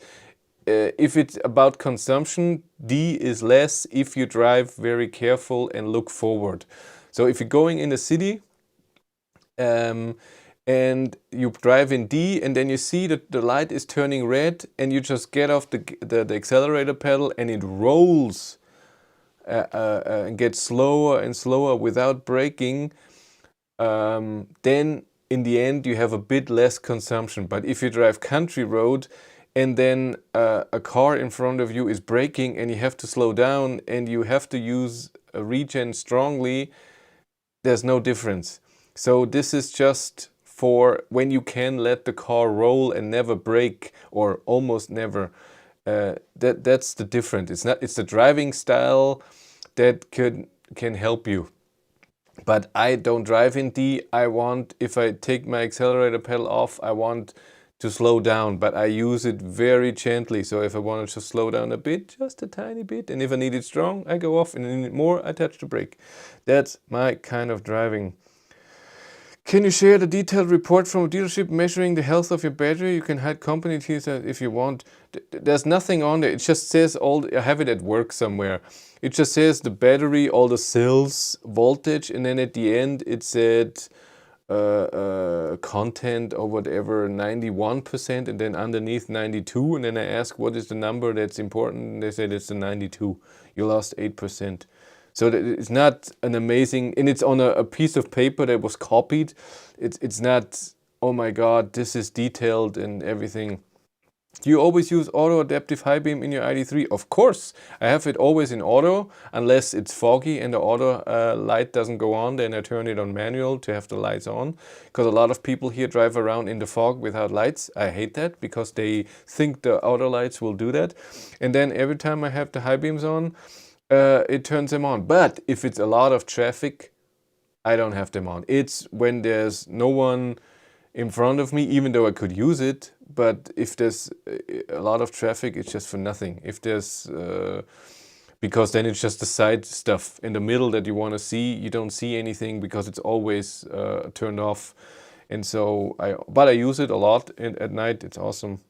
[SPEAKER 1] If it's about consumption, D is less if you drive very careful and look forward. So if you're going in the city and you drive in D and then you see that the light is turning red and you just get off the accelerator pedal and it rolls and gets slower and slower without braking, then in the end you have a bit less consumption. But if you drive country road and then a car in front of you is braking and you have to slow down and you have to use a regen strongly, there's no difference. So this is just for when you can let the car roll and never brake, or almost never. That's the difference. It's the driving style that can help you. But I don't drive in D. If I take my accelerator pedal off, I want to slow down, but I use it very gently. So if I wanted to slow down a bit, just a tiny bit, and if I need it strong, I go off, and if I need it more, I touch the brake. That's my kind of driving. Can you share the detailed report from a dealership measuring the health of your battery? You can hide company details if you want. There's nothing on there. It just says I have it at work somewhere. It just says the battery, all the cells, voltage, and then at the end it said content or whatever, 91%, and then underneath 92. And then I asked what is the number that's important, and they said it's the 92. You lost 8%. So it's not an amazing, and it's on a piece of paper that was copied. It's not, oh my God, this is detailed and everything. Do you always use auto adaptive high beam in your Id.3? Of course, I have it always in auto, unless it's foggy and the auto light doesn't go on, then I turn it on manual to have the lights on. Because a lot of people here drive around in the fog without lights. I hate that because they think the auto lights will do that. And then every time I have the high beams on, it turns them on. But if it's a lot of traffic, I don't have them on. It's when there's no one in front of me, even though I could use it. But if there's a lot of traffic, it's just for nothing. If there's, because then it's just the side stuff in the middle that you want to see. You don't see anything because it's always turned off. And so, but I use it a lot at night. It's awesome.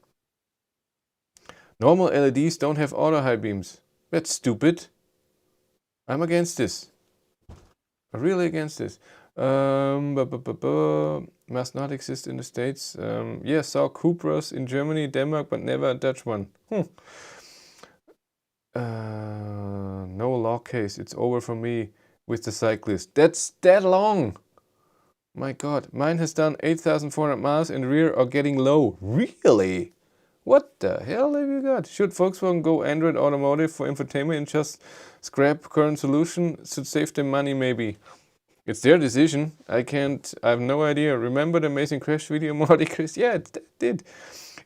[SPEAKER 1] Normal LEDs don't have auto high beams. That's stupid. I'm against this. I'm really against this. Must not exist in the States. Yes, saw Cupras in Germany, Denmark, but never a Dutch one. No law case. It's over for me with the cyclist. That's that long. My God, mine has done 8,400 miles in rear or getting low. Really? What the hell have you got? Should Volkswagen go Android Automotive for infotainment and just scrap current solution? Should save them money maybe. It's their decision. I have no idea. Remember the amazing crash video, Marty Chris? Yeah, it did.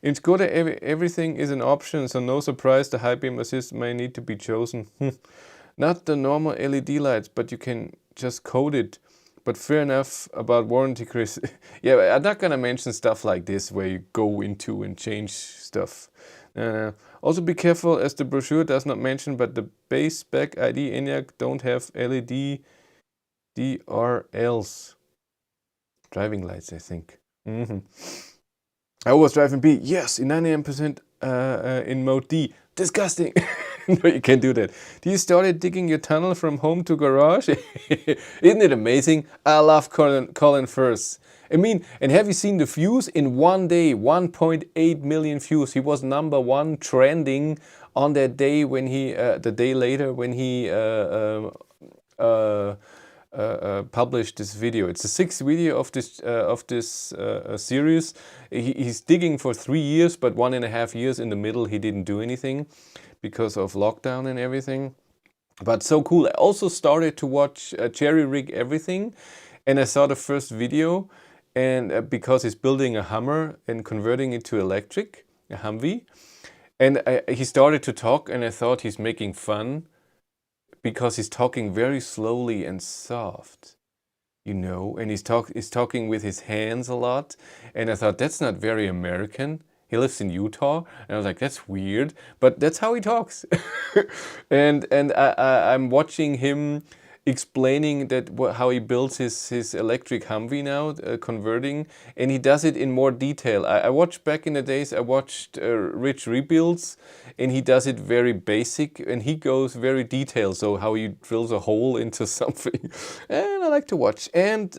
[SPEAKER 1] In Skoda, everything is an option, so no surprise the high beam assist may need to be chosen. Not the normal LED lights, but you can just code it. But fair enough about warranty, Chris. Yeah, I'm not gonna mention stuff like this where you go into and change stuff. Also be careful as the brochure does not mention, but the base spec ID ENIAC don't have LED DRLs. Driving lights, I think. I was driving B. Yes, in 99% in mode D. Disgusting. No, you can't do that. Do you started digging your tunnel from home to garage? Isn't it amazing? I love Colin Firth. I mean, and have you seen the views in one day? 1.8 million views. He was #1 trending on that day when he, the day later when he published this video. It's the 6th video of this series. He's digging for 3 years, but 1.5 years in the middle he didn't do anything because of lockdown and everything. But so cool. I also started to watch Jerry Rig Everything, and I saw the first video, and because he's building a Hummer and converting it to electric, a Humvee, and he started to talk, and I thought he's making fun because he's talking very slowly and soft, you know, and he's talking with his hands a lot, and I thought that's not very American. He lives in Utah, and I was like, that's weird, but that's how he talks. I'm watching him explaining that how he builds his electric Humvee now, converting, and he does it in more detail. I watched back in the days. I watched Rich Rebuilds, and he does it very basic, and he goes very detailed. So how he drills a hole into something, and I like to watch. And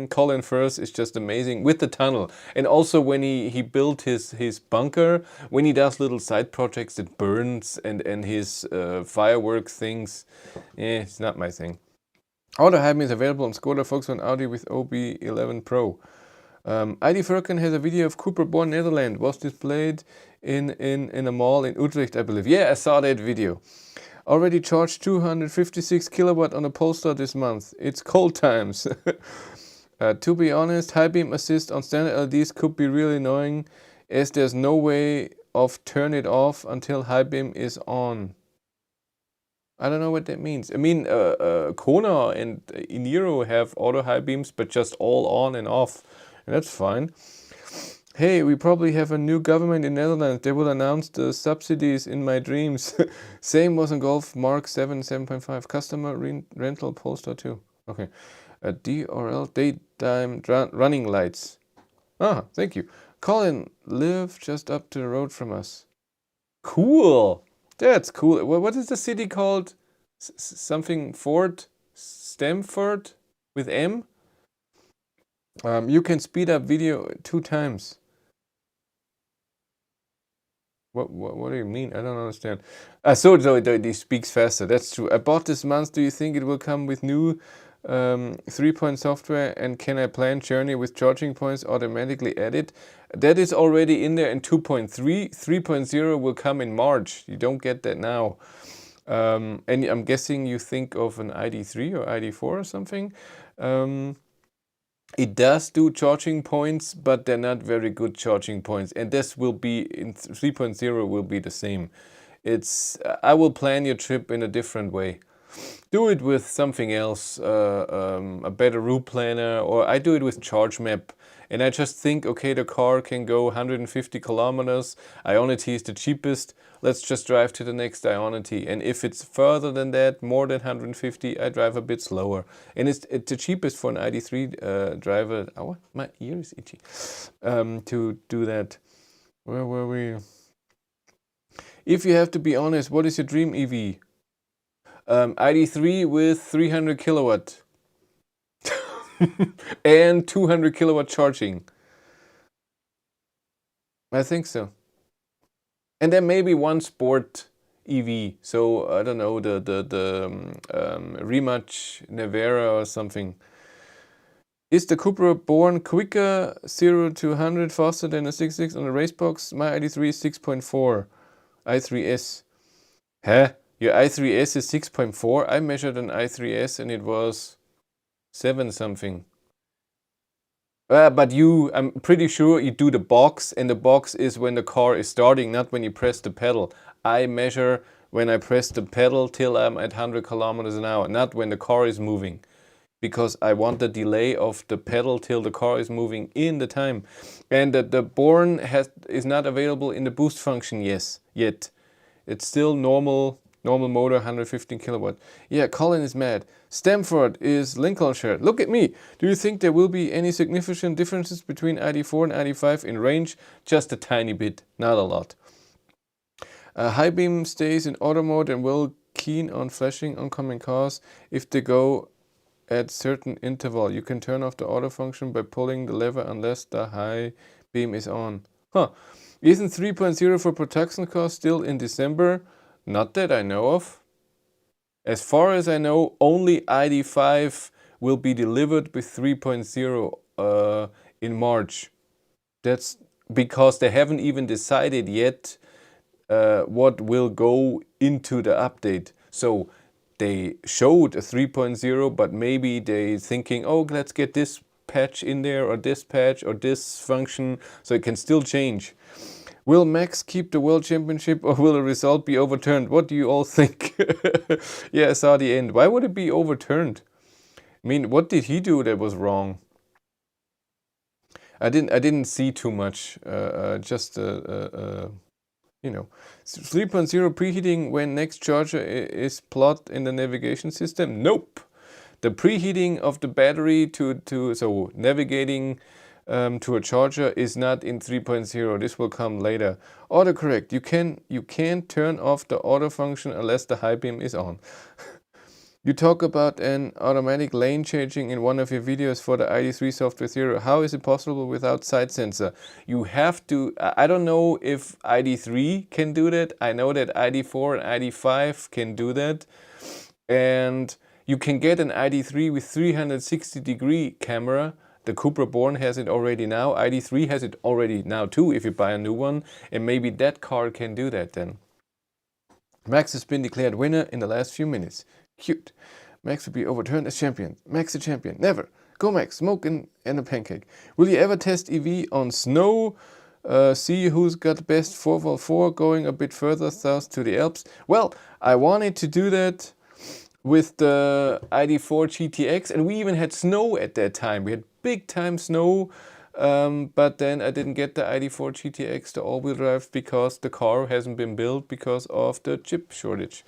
[SPEAKER 1] Colin Firth is just amazing with the tunnel, and also when he built his bunker, when he does little side projects that burns and his firework things. It's not my thing. Autopilot is available on Skoda, Volkswagen, Audi with OB11 Pro. Id.4 has a video of Cooper born Netherlands, was displayed in a mall in Utrecht, I believe. Yeah, I saw that video. Already charged 256 kilowatt on a Polestar this month. It's cold times. To be honest, high beam assist on standard LEDs could be really annoying, as there's no way of turn it off until high beam is on. I don't know what that means. I mean, Kona and Eniro have auto high beams, but just all on and off, and that's fine. Hey, we probably have a new government in Netherlands. They will announce the subsidies in my dreams. Same was on Golf Mark 7, 7.5. Customer rental Polestar 2. Okay. A DRL daytime running lights. Ah, thank you. Colin, live just up the road from us. Cool. That's cool. What is the city called? Something Fort? Stamford? With M? You can speed up video 2 times. What do you mean? I don't understand. So he speaks faster. That's true. I bought this month. Do you think it will come with new 3-point software? And can I plan journey with charging points automatically added? That is already in there in 2.3. 3.0 will come in March. You don't get that now. And I'm guessing you think of an Id.3 or Id.4 or something. It does do charging points, but they're not very good charging points. And this will be in 3.0 will be the same. I will plan your trip in a different way. Do it with something else, a better route planner, or I do it with ChargeMap. And I just think, okay, the car can go 150 kilometers. Ionity is the cheapest. Let's just drive to the next Ionity. And if it's further than that, more than 150, I drive a bit slower. And it's the cheapest for an Id.3 driver. Oh, my ear is itchy. To do that. Where were we? If you have to be honest, what is your dream EV? Id.3 with 300 kilowatt. And 200 kilowatt charging. I think so. And then maybe one sport EV. So I don't know, the Rimac Nevera or something. Is the Cupra Born quicker 0 to 100 faster than a 6.6 on the race box? My Id.3 is 6.4. i3S. Huh? Your i3S is 6.4? I measured an i3S and it was 7 something. But I'm pretty sure you do the box, and the box is when the car is starting, not when you press the pedal. I measure when I press the pedal till I'm at 100 kilometers an hour, not when the car is moving, because I want the delay of the pedal till the car is moving in the time. And the Born is not available in the boost function yet. It's still normal motor, 115 kilowatt. Yeah, Colin is mad. Stamford is Lincolnshire. Look at me. Do you think there will be any significant differences between Id.4 and Id.5 in range? Just a tiny bit, not a lot. High beam stays in auto mode and will keen on flashing oncoming cars if they go at certain interval. You can turn off the auto function by pulling the lever unless the high beam is on. Huh. Isn't 3.0 for production cars still in December? Not that I know of. As far as I know, only Id.5 will be delivered with 3.0 in March. That's because they haven't even decided yet what will go into the update. So they showed a 3.0, but maybe they thinking, oh, let's get this patch in there or this patch or this function, so it can still change. Will Max keep the world championship or will the result be overturned? What do you all think? Yeah, I saw the end. Why would it be overturned? I mean, what did he do that was wrong? I didn't see too much. Just you know, 3.0 preheating when next charger is plot in the navigation system. Nope. The preheating of the battery so navigating to a charger is not in 3.0. This will come later. Autocorrect. You can't turn off the auto function unless the high beam is on. You talk about an automatic lane changing in one of your videos for the Id.3 software 0. How is it possible without side sensor? You have to, I don't know if Id.3 can do that. I know that Id.4 and Id.5 can do that. And you can get an Id.3 with 360-degree camera. The Cupra Born has it already now. Id.3 has it already now too if you buy a new one. And maybe that car can do that then. Max has been declared winner in the last few minutes. Cute. Max will be overturned as champion. Max the champion. Never. Go Max. Smoke and a pancake. Will you ever test EV on snow? See who's got the best 4x4 going a bit further south to the Alps? Well, I wanted to do that with the Id.4 GTX, and we even had snow at that time. We had big time snow, but then I didn't get the Id.4 GTX, the all-wheel drive, because the car hasn't been built because of the chip shortage.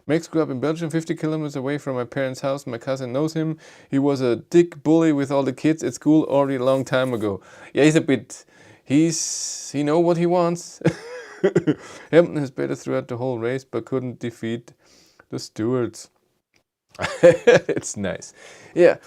[SPEAKER 1] Max grew up in Belgium, 50 kilometers away from my parents' house. My cousin knows him. He was a dick bully with all the kids at school already a long time ago. Yeah, he know what he wants. Hamilton is better throughout the whole race, but couldn't defeat the stewards. It's nice. Yeah.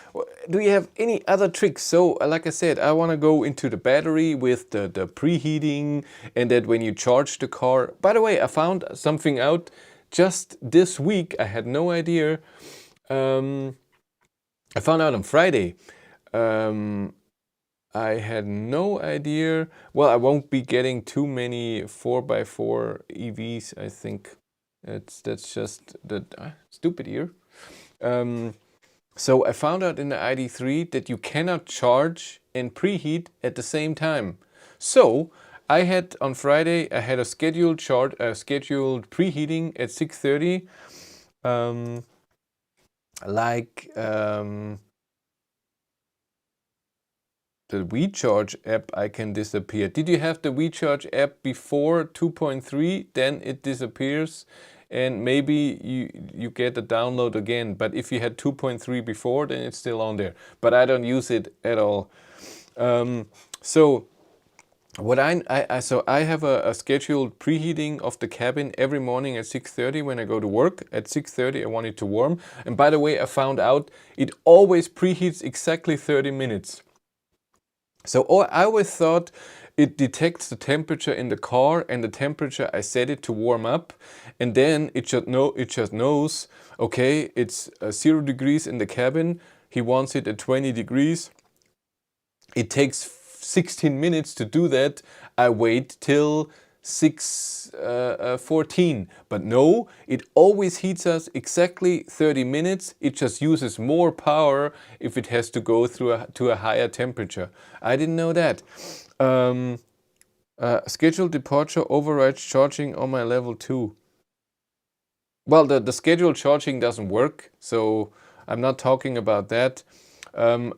[SPEAKER 1] Do you have any other tricks? So, like I said, I want to go into the battery with the preheating, and that when you charge the car. By the way, I found something out just this week. I had no idea. I found out on Friday. I had no idea. Well, I won't be getting too many 4x4 EVs, I think. That's just the stupid ear. So I found out in the Id.3 that you cannot charge and preheat at the same time. So I had on Friday, I had a scheduled preheating at 6:30. The WeCharge app, I can disappear. Did you have the WeCharge app before 2.3? Then it disappears, and maybe you get a download again. But if you had 2.3 before, then it's still on there. But I don't use it at all. So what I have a scheduled preheating of the cabin every morning at 6:30 when I go to work. At 6:30 I want it to warm. And by the way, I found out it always preheats exactly 30 minutes. So I always thought it detects the temperature in the car and the temperature I set it to warm up, and then it just knows, okay, it's 0 degrees in the cabin. He wants it at 20 degrees. It takes 16 minutes to do that. I wait till 6:14, but no, it always heats us exactly 30 minutes. It just uses more power if it has to go through to a higher temperature. I didn't know that. Scheduled departure overrides charging on my level 2. Well, the scheduled charging doesn't work, so I'm not talking about that.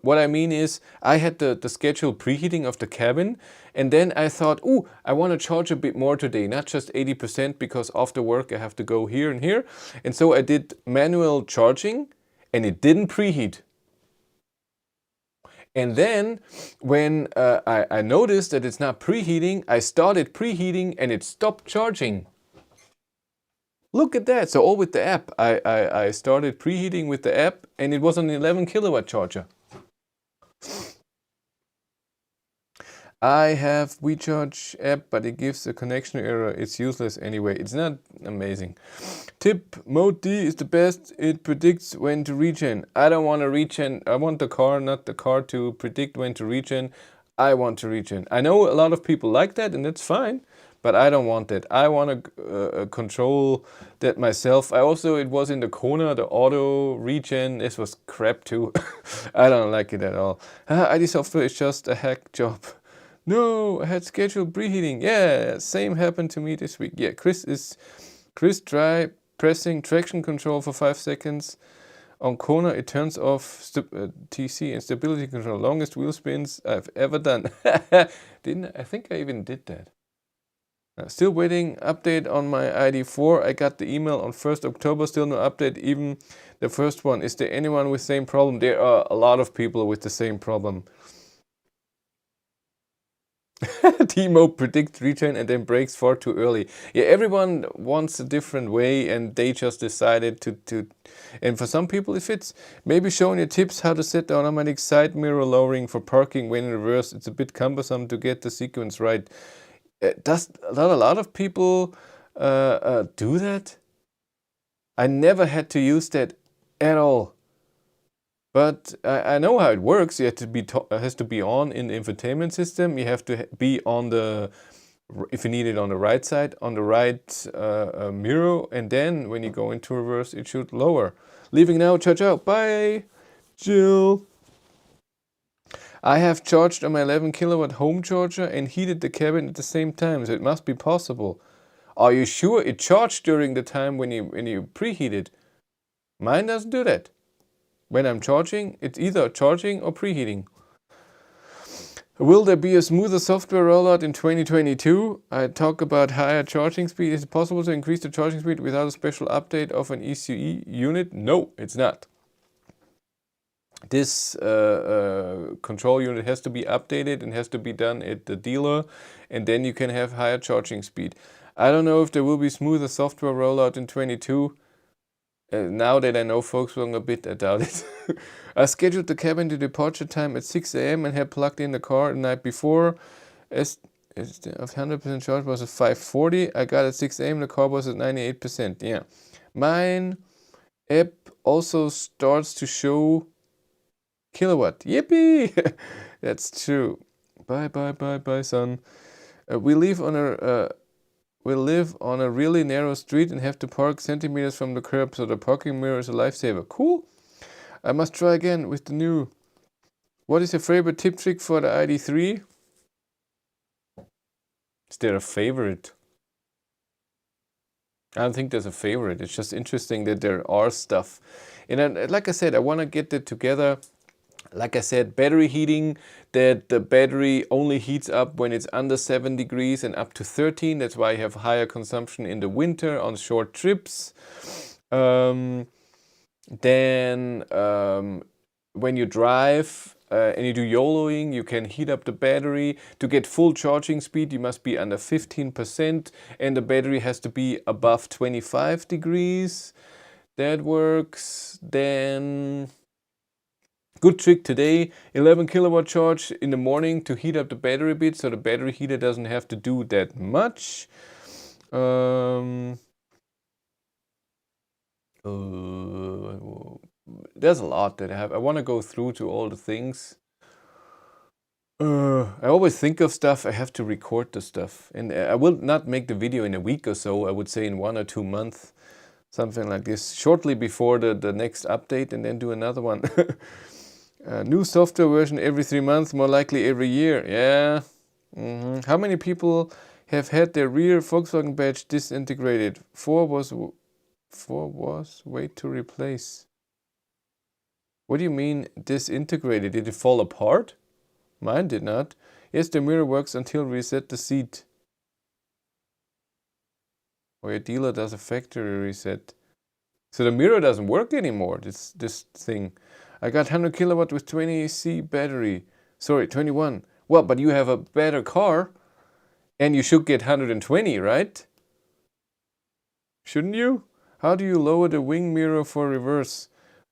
[SPEAKER 1] What I mean is, I had the scheduled preheating of the cabin, and then I thought, ooh, I want to charge a bit more today, not just 80%, because after work I have to go here and here. And so I did manual charging, and it didn't preheat. And then when I noticed that it's not preheating, I started preheating and it stopped charging. Look at that. So all with the app. I started preheating with the app, and it was an 11 kilowatt charger. I have WeCharge app, but it gives a connection error. It's useless anyway. It's not amazing. Tip, Mode D is the best. It predicts when to regen. I don't want to regen. I want the car, not the car, to predict when to regen. I want to regen. I know a lot of people like that, and that's fine, but I don't want that. I want to control that myself. It was in the corner, the auto regen. This was crap too. I don't like it at all. ID software is just a hack job. No, I had scheduled preheating. Yeah, same happened to me this week. Yeah, Chris try pressing traction control for 5 seconds. On corner, it turns off TC and stability control. Longest wheel spins I've ever done. I think I even did that. Still waiting update on my Id.4. I got the email on 1st October. Still no update, even the first one. Is there anyone with same problem? There are a lot of people with the same problem. Timo predicts regen and then breaks far too early. Yeah, everyone wants a different way, and they just decided to and for some people it fits. Maybe showing you tips how to set the automatic side mirror lowering for parking when in reverse. It's a bit cumbersome to get the sequence right. Does a lot of people do that? I never had to use that at all. But I know how it works. You have to be has to be on in the infotainment system. You have to be on the, if you need it on the right side, on the right mirror, and then when you go into reverse, it should lower. Leaving now. Ciao ciao. Bye, Jill. I have charged on my 11 kilowatt home charger and heated the cabin at the same time, so it must be possible. Are you sure it charged during the time when you preheated? Mine doesn't do that. When I'm charging, it's either charging or preheating. Will there be a smoother software rollout in 2022? I talk about higher charging speed. Is it possible to increase the charging speed without a special update of an ECU unit? No, it's not. This control unit has to be updated and has to be done at the dealer, and then you can have higher charging speed. I don't know if there will be smoother software rollout in 2022. Now that I know Volkswagen a bit, I doubt it. I scheduled the cabin to departure time at 6 a.m. and had plugged in the car the night before. As of 100% charge was at 5:40. I got at 6 a.m. The car was at 98%. Yeah, mine app also starts to show kilowatt. Yippee! That's true. Bye, son. We live on a really narrow street and have to park centimeters from the curb, so the parking mirror is a lifesaver. Cool. I must try again with the new. What is your favorite tip trick for the Id.3? Is there a favorite? I don't think there's a favorite. It's just interesting that there are stuff. And like I said, I want to get that together. Like I said, battery heating, that the battery only heats up when it's under 7 degrees and up to 13. That's why you have higher consumption in the winter on short trips. Then when you drive and you do YOLOing, you can heat up the battery. To get full charging speed, you must be under 15%, and the battery has to be above 25 degrees. That works. Then good trick today, 11 kilowatt charge in the morning to heat up the battery a bit, so the battery heater doesn't have to do that much. There's a lot that I have. I want to go through to all the things. I always think of stuff, I have to record the stuff. And I will not make the video in a week or so, I would say in 1 or 2 months. Something like this, shortly before the next update, and then do another one. New software version every 3 months, more likely every year. Yeah. How many people have had their rear Volkswagen badge disintegrated? 4 was wait to replace. What do you mean disintegrated? Did it fall apart? Mine did not. Yes, the mirror works until reset the seat. Or your dealer does a factory reset. So the mirror doesn't work anymore, this thing. I got 100 kilowatt with 20 C battery. Sorry, 21. Well, but you have a better car, and you should get 120, right? Shouldn't you? How do you lower the wing mirror for reverse?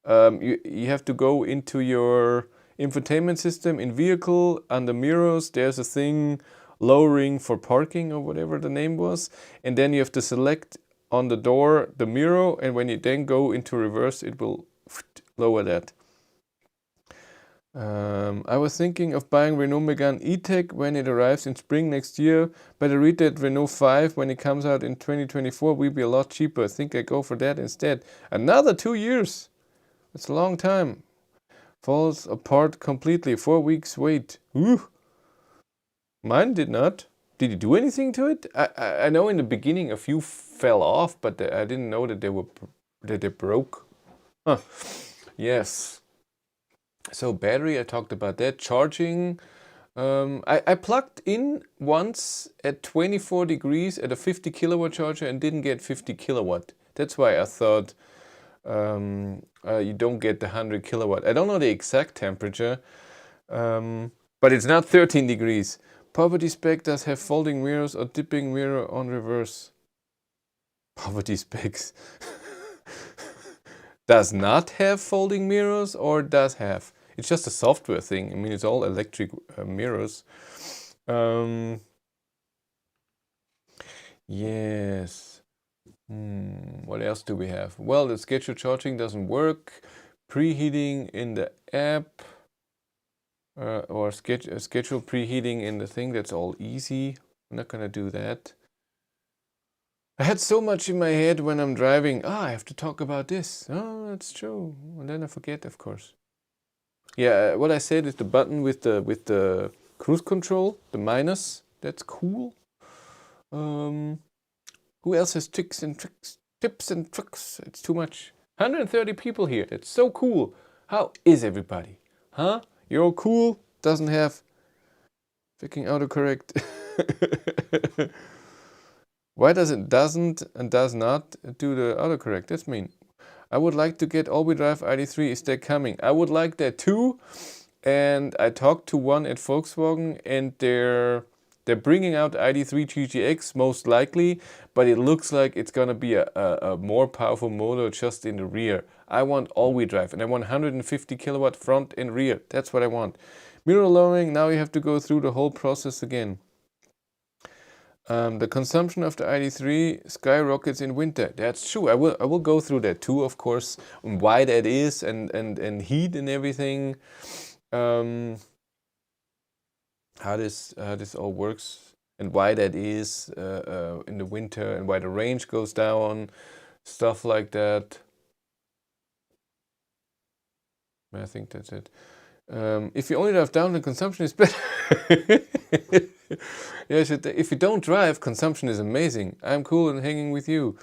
[SPEAKER 1] You have to go into your infotainment system in vehicle. Under mirrors, there's a thing lowering for parking or whatever the name was. And then you have to select on the door the mirror, and when you then go into reverse, it will lower that. I was thinking of buying Renault Megane E-Tech when it arrives in spring next year, but I read that Renault 5 when it comes out in 2024 will be a lot cheaper. I think I go for that instead. Another 2 years. That's a long time. Falls apart completely. 4 weeks wait. Ooh. Mine did not. Did you do anything to it? I know in the beginning a few fell off, but I didn't know that they broke. Huh. Yes. So battery, I talked about that. Charging, I plugged in once at 24 degrees at a 50 kilowatt charger and didn't get 50 kilowatt. That's why I thought you don't get the 100 kilowatt. I don't know the exact temperature, but it's not 13 degrees. Poverty spec does have folding mirrors or dipping mirror on reverse. Poverty specs does not have folding mirrors or does have? It's just a software thing. I mean, it's all electric mirrors. Yes. What else do we have? Well, the scheduled charging doesn't work. Preheating in the app or schedule preheating in the thing. That's all easy. I'm not gonna do that. I had so much in my head when I'm driving. I have to talk about this. Oh, that's true. And then I forget, of course. Yeah, what I said is the button with the cruise control, the minus. That's cool. Who else has tips and tricks? It's too much. 130 people here. That's so cool. How is everybody? Huh? You're all cool? Doesn't have freaking autocorrect. Why does it doesn't and does not do the autocorrect? That's mean. I would like to get all-wheel drive Id.3. Is that coming? I would like that too. And I talked to one at Volkswagen, and they're bringing out Id.3 GTX most likely, but it looks like it's gonna be a more powerful motor just in the rear. I want all-wheel drive, and I want 150 kilowatt front and rear. That's what I want. Mirror lowering. Now you have to go through the whole process again. The consumption of the Id.3 skyrockets in winter. That's true. I will go through that too, of course, and why that is, and heat and everything. How this all works and why that is in the winter, and why the range goes down, stuff like that. I think that's it. If you only drive down, the consumption is better. Yes, if you don't drive, consumption is amazing. I'm cool and hanging with you.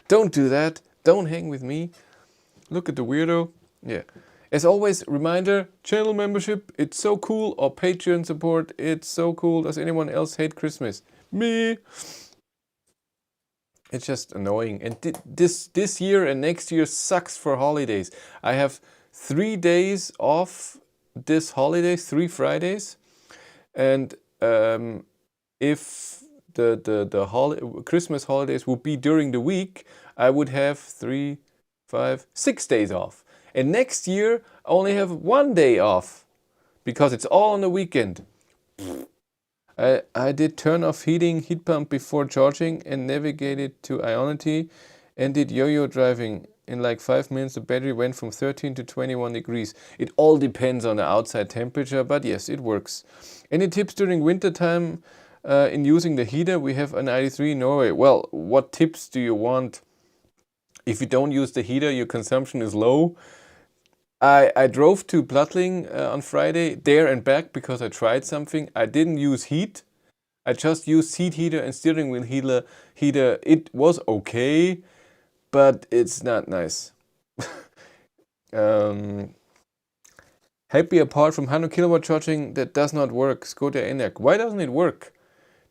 [SPEAKER 1] Don't do that. Don't hang with me. Look at the weirdo. Yeah. As always, reminder, channel membership, it's so cool. Or Patreon support, it's so cool. Does anyone else hate Christmas? Me. It's just annoying. And this year and next year sucks for holidays. I have 3 days off this holiday, 3 Fridays. And if the Christmas holidays would be during the week, I would have 3, 5, 6 days off. And next year, I only have 1 day off because it's all on the weekend. I did turn off heat pump before charging and navigated to Ionity and did yo-yo driving. In like 5 minutes, the battery went from 13 to 21 degrees. It all depends on the outside temperature, but yes, it works. Any tips during winter time in using the heater? We have an Id.3 in Norway. Well, what tips do you want? If you don't use the heater, your consumption is low. I drove to Plattling on Friday, there and back, because I tried something. I didn't use heat. I just used seat heater and steering wheel heater. It was okay, but it's not nice. Happy apart from 100 kilowatt charging that does not work. Skoda Enyaq. Why doesn't it work?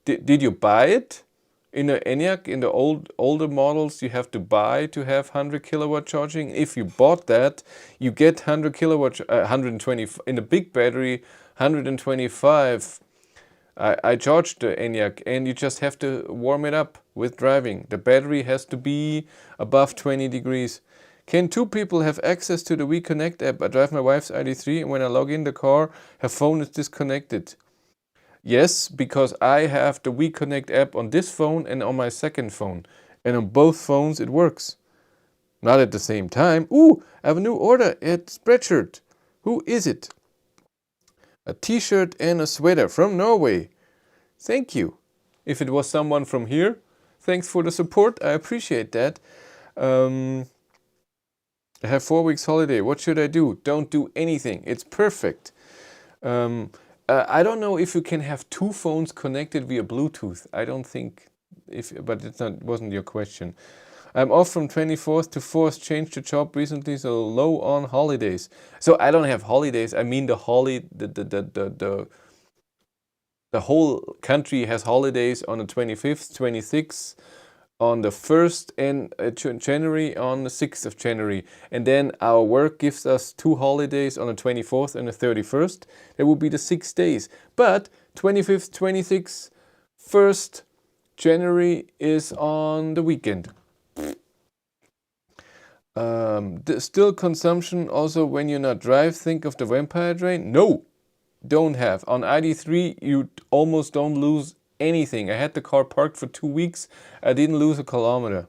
[SPEAKER 1] Did you buy it? In the Enyaq, in the older models, you have to buy to have 100 kilowatt charging. If you bought that, you get 100 kilowatt, 120 in the big battery, 125. I charged the Enyaq, and you just have to warm it up with driving. The battery has to be above 20 degrees. Can 2 people have access to the Reconnect app? I drive my wife's Id.3, and when I log in the car, her phone is disconnected. Yes, because I have the Reconnect app on this phone and on my second phone. And on both phones it works. Not at the same time. Ooh, I have a new order at Spreadsheets. Who is it? A t-shirt and a sweater from Norway. Thank you. If it was someone from here, thanks for the support. I appreciate that. I have 4 weeks holiday. What should I do? Don't do anything. It's perfect. I don't know if you can have 2 phones connected via Bluetooth. I don't think, but wasn't your question. I'm off from 24th to 4th, changed the job recently, so low on holidays. So I don't have holidays. I mean the whole country has holidays on the 25th, 26th, on the 1st and January, on the 6th of January. And then our work gives us 2 holidays on the 24th and the 31st. That would be the 6 days. But 25th, 26th, 1st January is on the weekend. Still consumption also when you not drive, think of the vampire drain? No, don't have. On Id.3 you almost don't lose anything. I had the car parked for 2 weeks. I didn't lose a kilometer.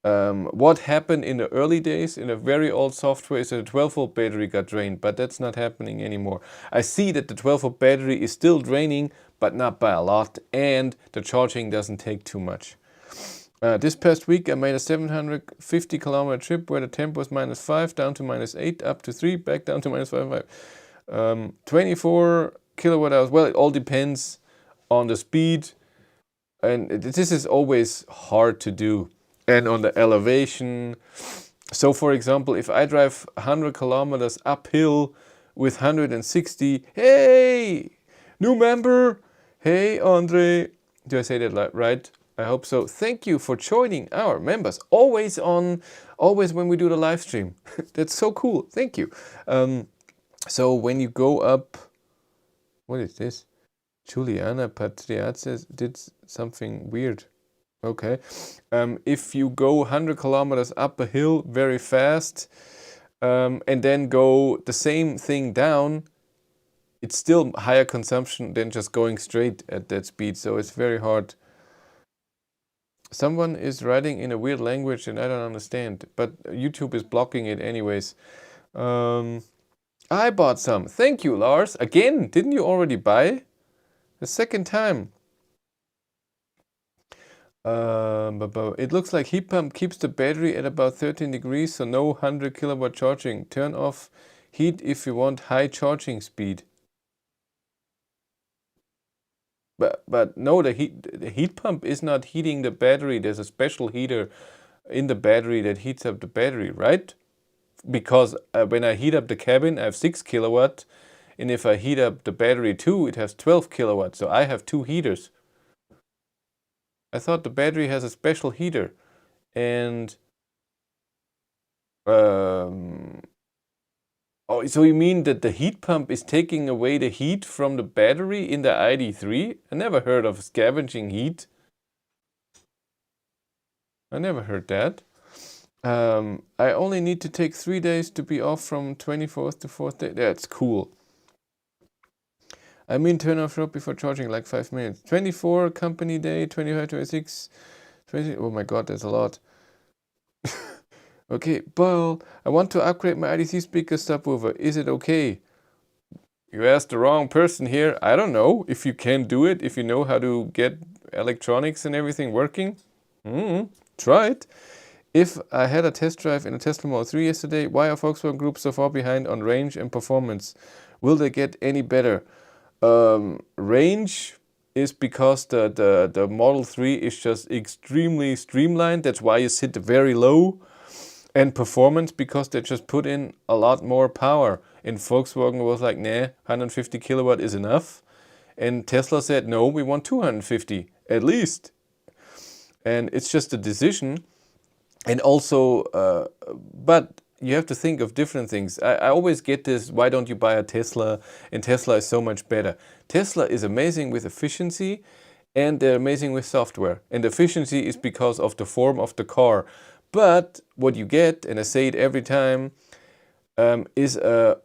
[SPEAKER 1] What happened in the early days in a very old software is that a 12-volt battery got drained, but that's not happening anymore. I see that the 12-volt battery is still draining, but not by a lot, and the charging doesn't take too much. This past week I made a 750 kilometer trip where the temp was -5 down to -8 up to 3 back down to -5. 24 kilowatt hours. Well, it all depends on the speed, and this is always hard to do, and on the elevation. So for example, if I drive 100 kilometers uphill with 160, hey, new member, hey Andre, do I say that right? I hope so. Thank you for joining our members. Always when we do the live stream. That's so cool. Thank you. So when you go up, what is this? Juliana Patriazes did something weird. Okay. If you go 100 kilometers up a hill very fast, and then go the same thing down, it's still higher consumption than just going straight at that speed. So it's very hard. Someone is writing in a weird language and I don't understand, but YouTube is blocking it anyways. I bought some. Thank you, Lars. Again, didn't you already buy? The second time. It looks like heat pump keeps the battery at about 13 degrees, so no 100 kilowatt charging. Turn off heat if you want high charging speed. But no, the heat pump is not heating the battery. There's a special heater in the battery that heats up the battery, right? Because when I heat up the cabin, I have 6 kilowatt, and if I heat up the battery too, it has 12 kilowatt. So I have 2 heaters. I thought the battery has a special heater, and oh, so you mean that the heat pump is taking away the heat from the battery in the Id.3? I never heard of scavenging heat. I never heard that. I only need to take 3 days to be off from 24th to 4th day. That's cool. I mean, turn off shop before charging, like 5 minutes. 24 company day, 25, 26, 20. Oh my god, that's a lot. Okay, Paul, I want to upgrade my Id.3 speaker subwoofer. Is it okay? You asked the wrong person here. I don't know if you can do it, if you know how to get electronics and everything working. Try it. If I had a test drive in a Tesla Model 3 yesterday, why are Volkswagen Group so far behind on range and performance? Will they get any better? Range is because the Model 3 is just extremely streamlined. That's why you sit very low. And performance because they just put in a lot more power. And Volkswagen was like, nah, 150 kilowatt is enough. And Tesla said, no, we want 250 at least. And it's just a decision. And also, but you have to think of different things. I always get this, why don't you buy a Tesla? And Tesla is so much better. Tesla is amazing with efficiency, and they're amazing with software. And efficiency is because of the form of the car. But what you get, and I say it every time, is a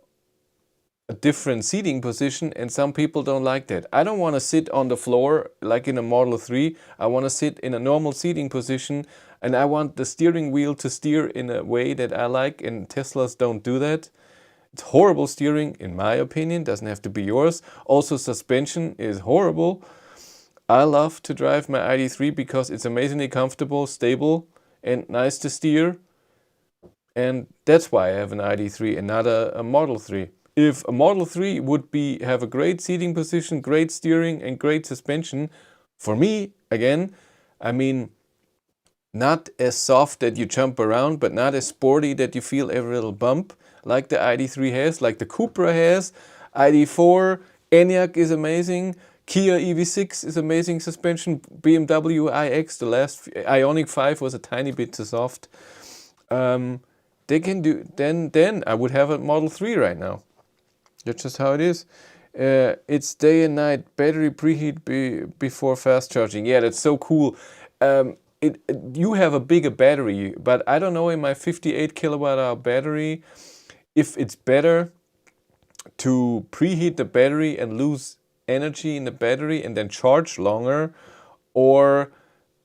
[SPEAKER 1] different seating position, and some people don't like that. I don't want to sit on the floor like in a Model 3. I want to sit in a normal seating position, and I want the steering wheel to steer in a way that I like, and Teslas don't do that. It's horrible steering, in my opinion, doesn't have to be yours. Also, suspension is horrible. I love to drive my Id.3 because it's amazingly comfortable, stable, and nice to steer. And that's why I have an Id.3 and not a Model 3. If a Model 3 would have a great seating position, great steering, and great suspension, for me, again, I mean, not as soft that you jump around, but not as sporty that you feel every little bump, like the Id.3 has, like the Cupra has. Id.4, Enyaq is amazing. Kia EV6 is amazing suspension. BMW iX, the last Ioniq 5 was a tiny bit too soft. They can do, then I would have a Model 3 right now. That's just how it is. It's day and night battery preheat before fast charging. Yeah, that's so cool. You have a bigger battery, but I don't know in my 58 kilowatt hour battery if it's better to preheat the battery and lose energy in the battery and then charge longer, or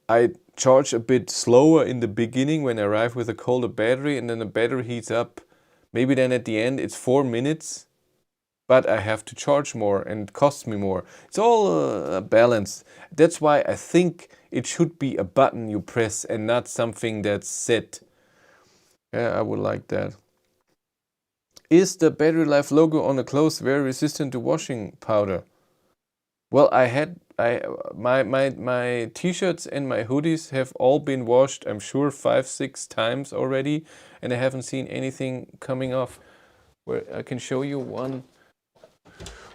[SPEAKER 1] I charge a bit slower in the beginning when I arrive with a colder battery and then the battery heats up. Maybe then at the end it's 4 minutes, but I have to charge more and it costs me more. It's all balanced. That's why I think it should be a button you press and not something that's set. Yeah, I would like that. Is the battery life logo on the clothes very resistant to washing powder? Well, my t-shirts and my hoodies have all been washed, I'm sure 5-6 times already, and I haven't seen anything coming off. Where I can show you one.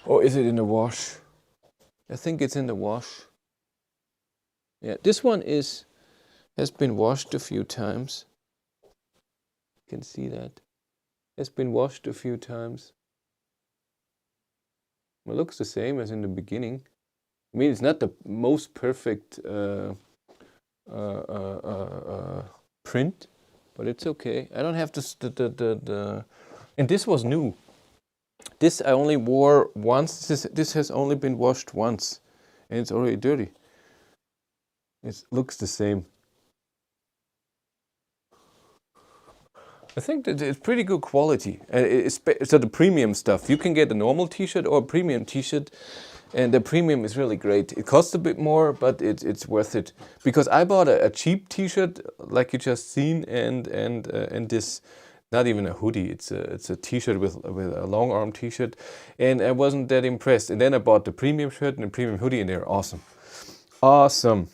[SPEAKER 1] Or is it in the wash? I think it's in the wash. Yeah, this one has been washed a few times. You can see that. Has been washed a few times. It looks the same as in the beginning. I mean, it's not the most perfect print, but it's okay. I don't have and this was new. This I only wore once. This has only been washed once, and it's already dirty. It looks the same. I think that it's pretty good quality. So the premium stuff, you can get a normal t-shirt or a premium t-shirt, and the premium is really great. It costs a bit more, but it's worth it. Because I bought a cheap t-shirt, like you just seen, and this, not even a hoodie, it's a t-shirt with a long arm t-shirt, and I wasn't that impressed. And then I bought the premium shirt and the premium hoodie, and they're awesome. Awesome.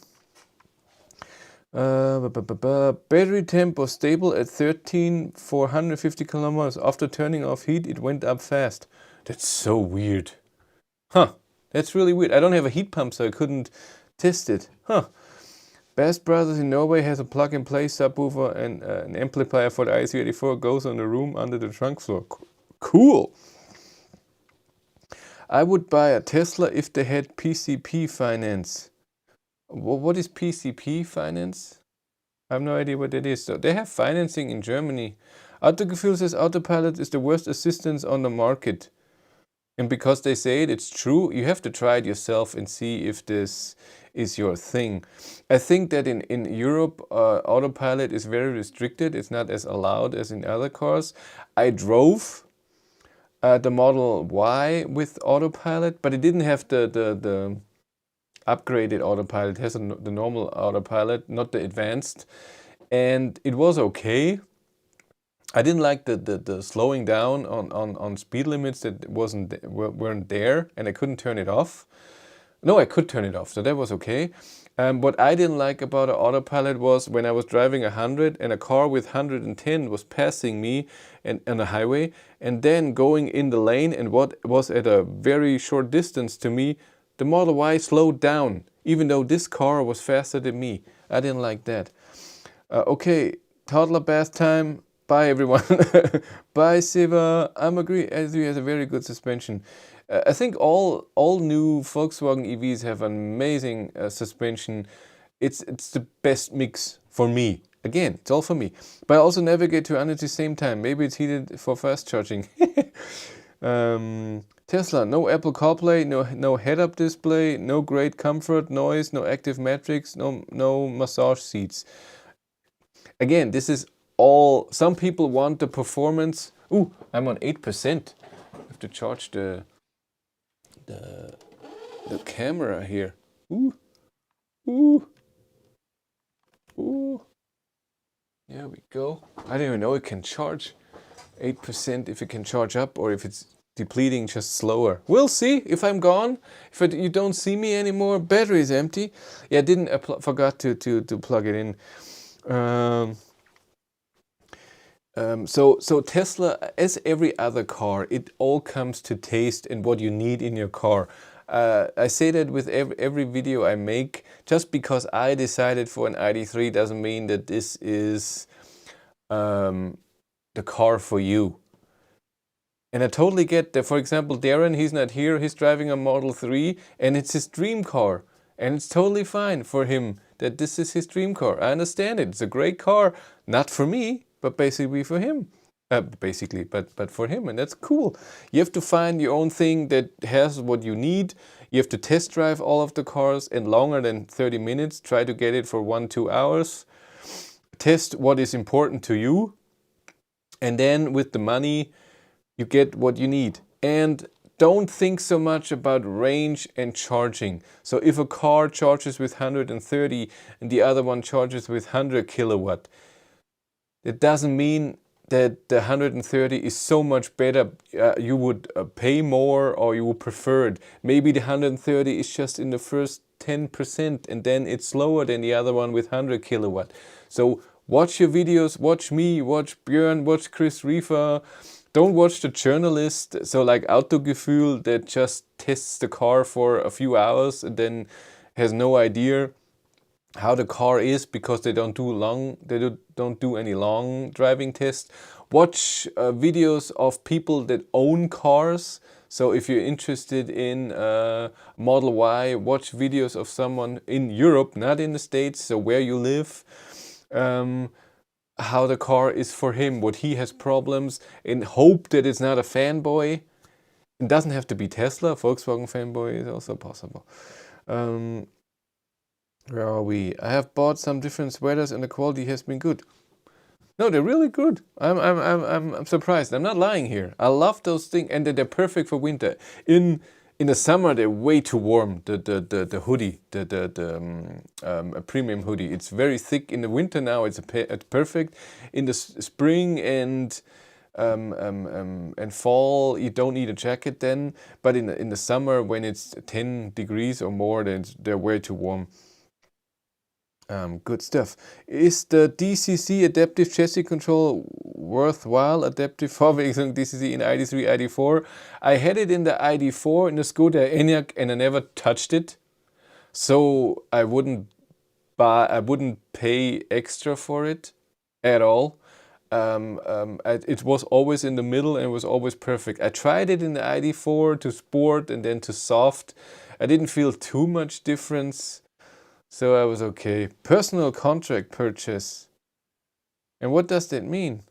[SPEAKER 1] Battery temp was stable at 13 for 150 kilometers. After turning off heat, it went up fast. That's so weird. Huh, that's really weird. I don't have a heat pump, so I couldn't test it. Huh. Best Brothers in Norway has a plug-and-play subwoofer and an amplifier for the Id.4 goes on the room under the trunk floor. Cool. I would buy a Tesla if they had PCP finance. What is PCP finance? I have no idea what that is. So they have financing in Germany. Autogefühl says Autopilot is the worst assistance on the market. And because they say it's true, you have to try it yourself and see if this is your thing. I think that in Europe, Autopilot is very restricted. It's not as allowed as in other cars. I drove the Model Y with Autopilot, but it didn't have the upgraded Autopilot. It has the normal Autopilot, not the advanced, and it was okay. I didn't like the slowing down on speed limits that weren't there, and I couldn't turn it off. No, I could turn it off, so that was okay. What I didn't like about the Autopilot was when I was driving 100 and a car with 110 was passing me on the highway, and then going in the lane and what was at a very short distance to me, the Model Y slowed down, even though this car was faster than me. I didn't like that. Okay, toddler bath time. Bye everyone. Bye Siva. I'm agree. Id.3 has a very good suspension. I think all new Volkswagen EVs have an amazing suspension. It's the best mix for me. Again, it's all for me. But I also navigate to at the same time. Maybe it's heated for fast charging. Tesla, no Apple CarPlay, no head-up display, no great comfort, noise, no active metrics, no massage seats. Again, this is all, some people want the performance. Ooh, I'm on 8%. I have to charge the camera here. Ooh, ooh, ooh. There we go. I don't even know it can charge 8%, if it can charge up or if it's depleting just slower. We'll see if I'm gone. If you don't see me anymore, battery is empty. Yeah, I didn't forgot to plug it in. So Tesla, as every other car, it all comes to taste and what you need in your car. I say that with every video I make. Just because I decided for an Id.3 doesn't mean that this is the car for you. And I totally get that. For example, Darren, he's not here. He's driving a Model 3 and it's his dream car. And it's totally fine for him that this is his dream car. I understand it. It's a great car. Not for me, but basically for him. But for him. And that's cool. You have to find your own thing that has what you need. You have to test drive all of the cars in longer than 30 minutes. Try to get it for 1-2 hours. Test what is important to you. And then with the money, you get what you need. And don't think so much about range and charging. So if a car charges with 130 and the other one charges with 100 kilowatt, it doesn't mean that the 130 is so much better. You would pay more or you would prefer it. Maybe the 130 is just in the first 10% and then it's slower than the other one with 100 kilowatt. So watch your videos, watch me, watch Björn, watch Chris Riefer. Don't watch the journalist, so like Autogefühl, that just tests the car for a few hours and then has no idea how the car is because they don't do any long driving tests. Watch videos of people that own cars. So if you're interested in Model Y, watch videos of someone in Europe, not in the States, so where you live. How the car is for him, what he has problems, and hope that it's not a fanboy. It doesn't have to be Tesla. Volkswagen fanboy is also possible. Where are we? I have bought some different sweaters and the quality has been good. No, they're really good. I'm surprised. I'm not lying here. I love those things and they're perfect for winter. In the summer, they're way too warm. The hoodie, a premium hoodie. It's very thick. In the winter now, it's perfect. In the spring and fall, you don't need a jacket then. But in the summer, when it's 10 degrees or more, then they're way too warm. Good stuff. Is the DCC adaptive chassis control worthwhile? Adaptive forwarding DCC in Id.3, Id.4. I had it in the Id.4 in the Skoda Enyaq and I never touched it, so I wouldn't pay extra for it at all. It was always in the middle and it was always perfect. I tried it in the Id.4 to sport and then to soft. I didn't feel too much difference. So I was okay. Personal contract purchase. And what does that mean?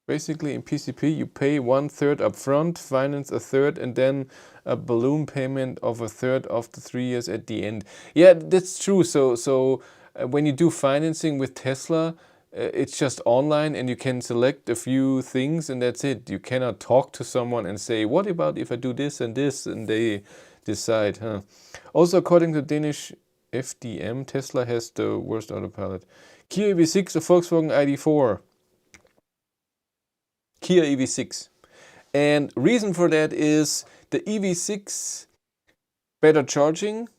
[SPEAKER 1] Basically in PCP you pay 1/3 upfront, finance 1/3, and then a balloon payment of 1/3 of the 3 years at the end. Yeah, that's true. So when you do financing with Tesla, it's just online and you can select a few things and that's it. You cannot talk to someone and say, what about if I do this and this, and they decide, huh? Also, according to Danish FDM, Tesla has the worst autopilot. Kia EV6 or Volkswagen Id.4? Kia EV6. And reason for that is the EV6 better charging.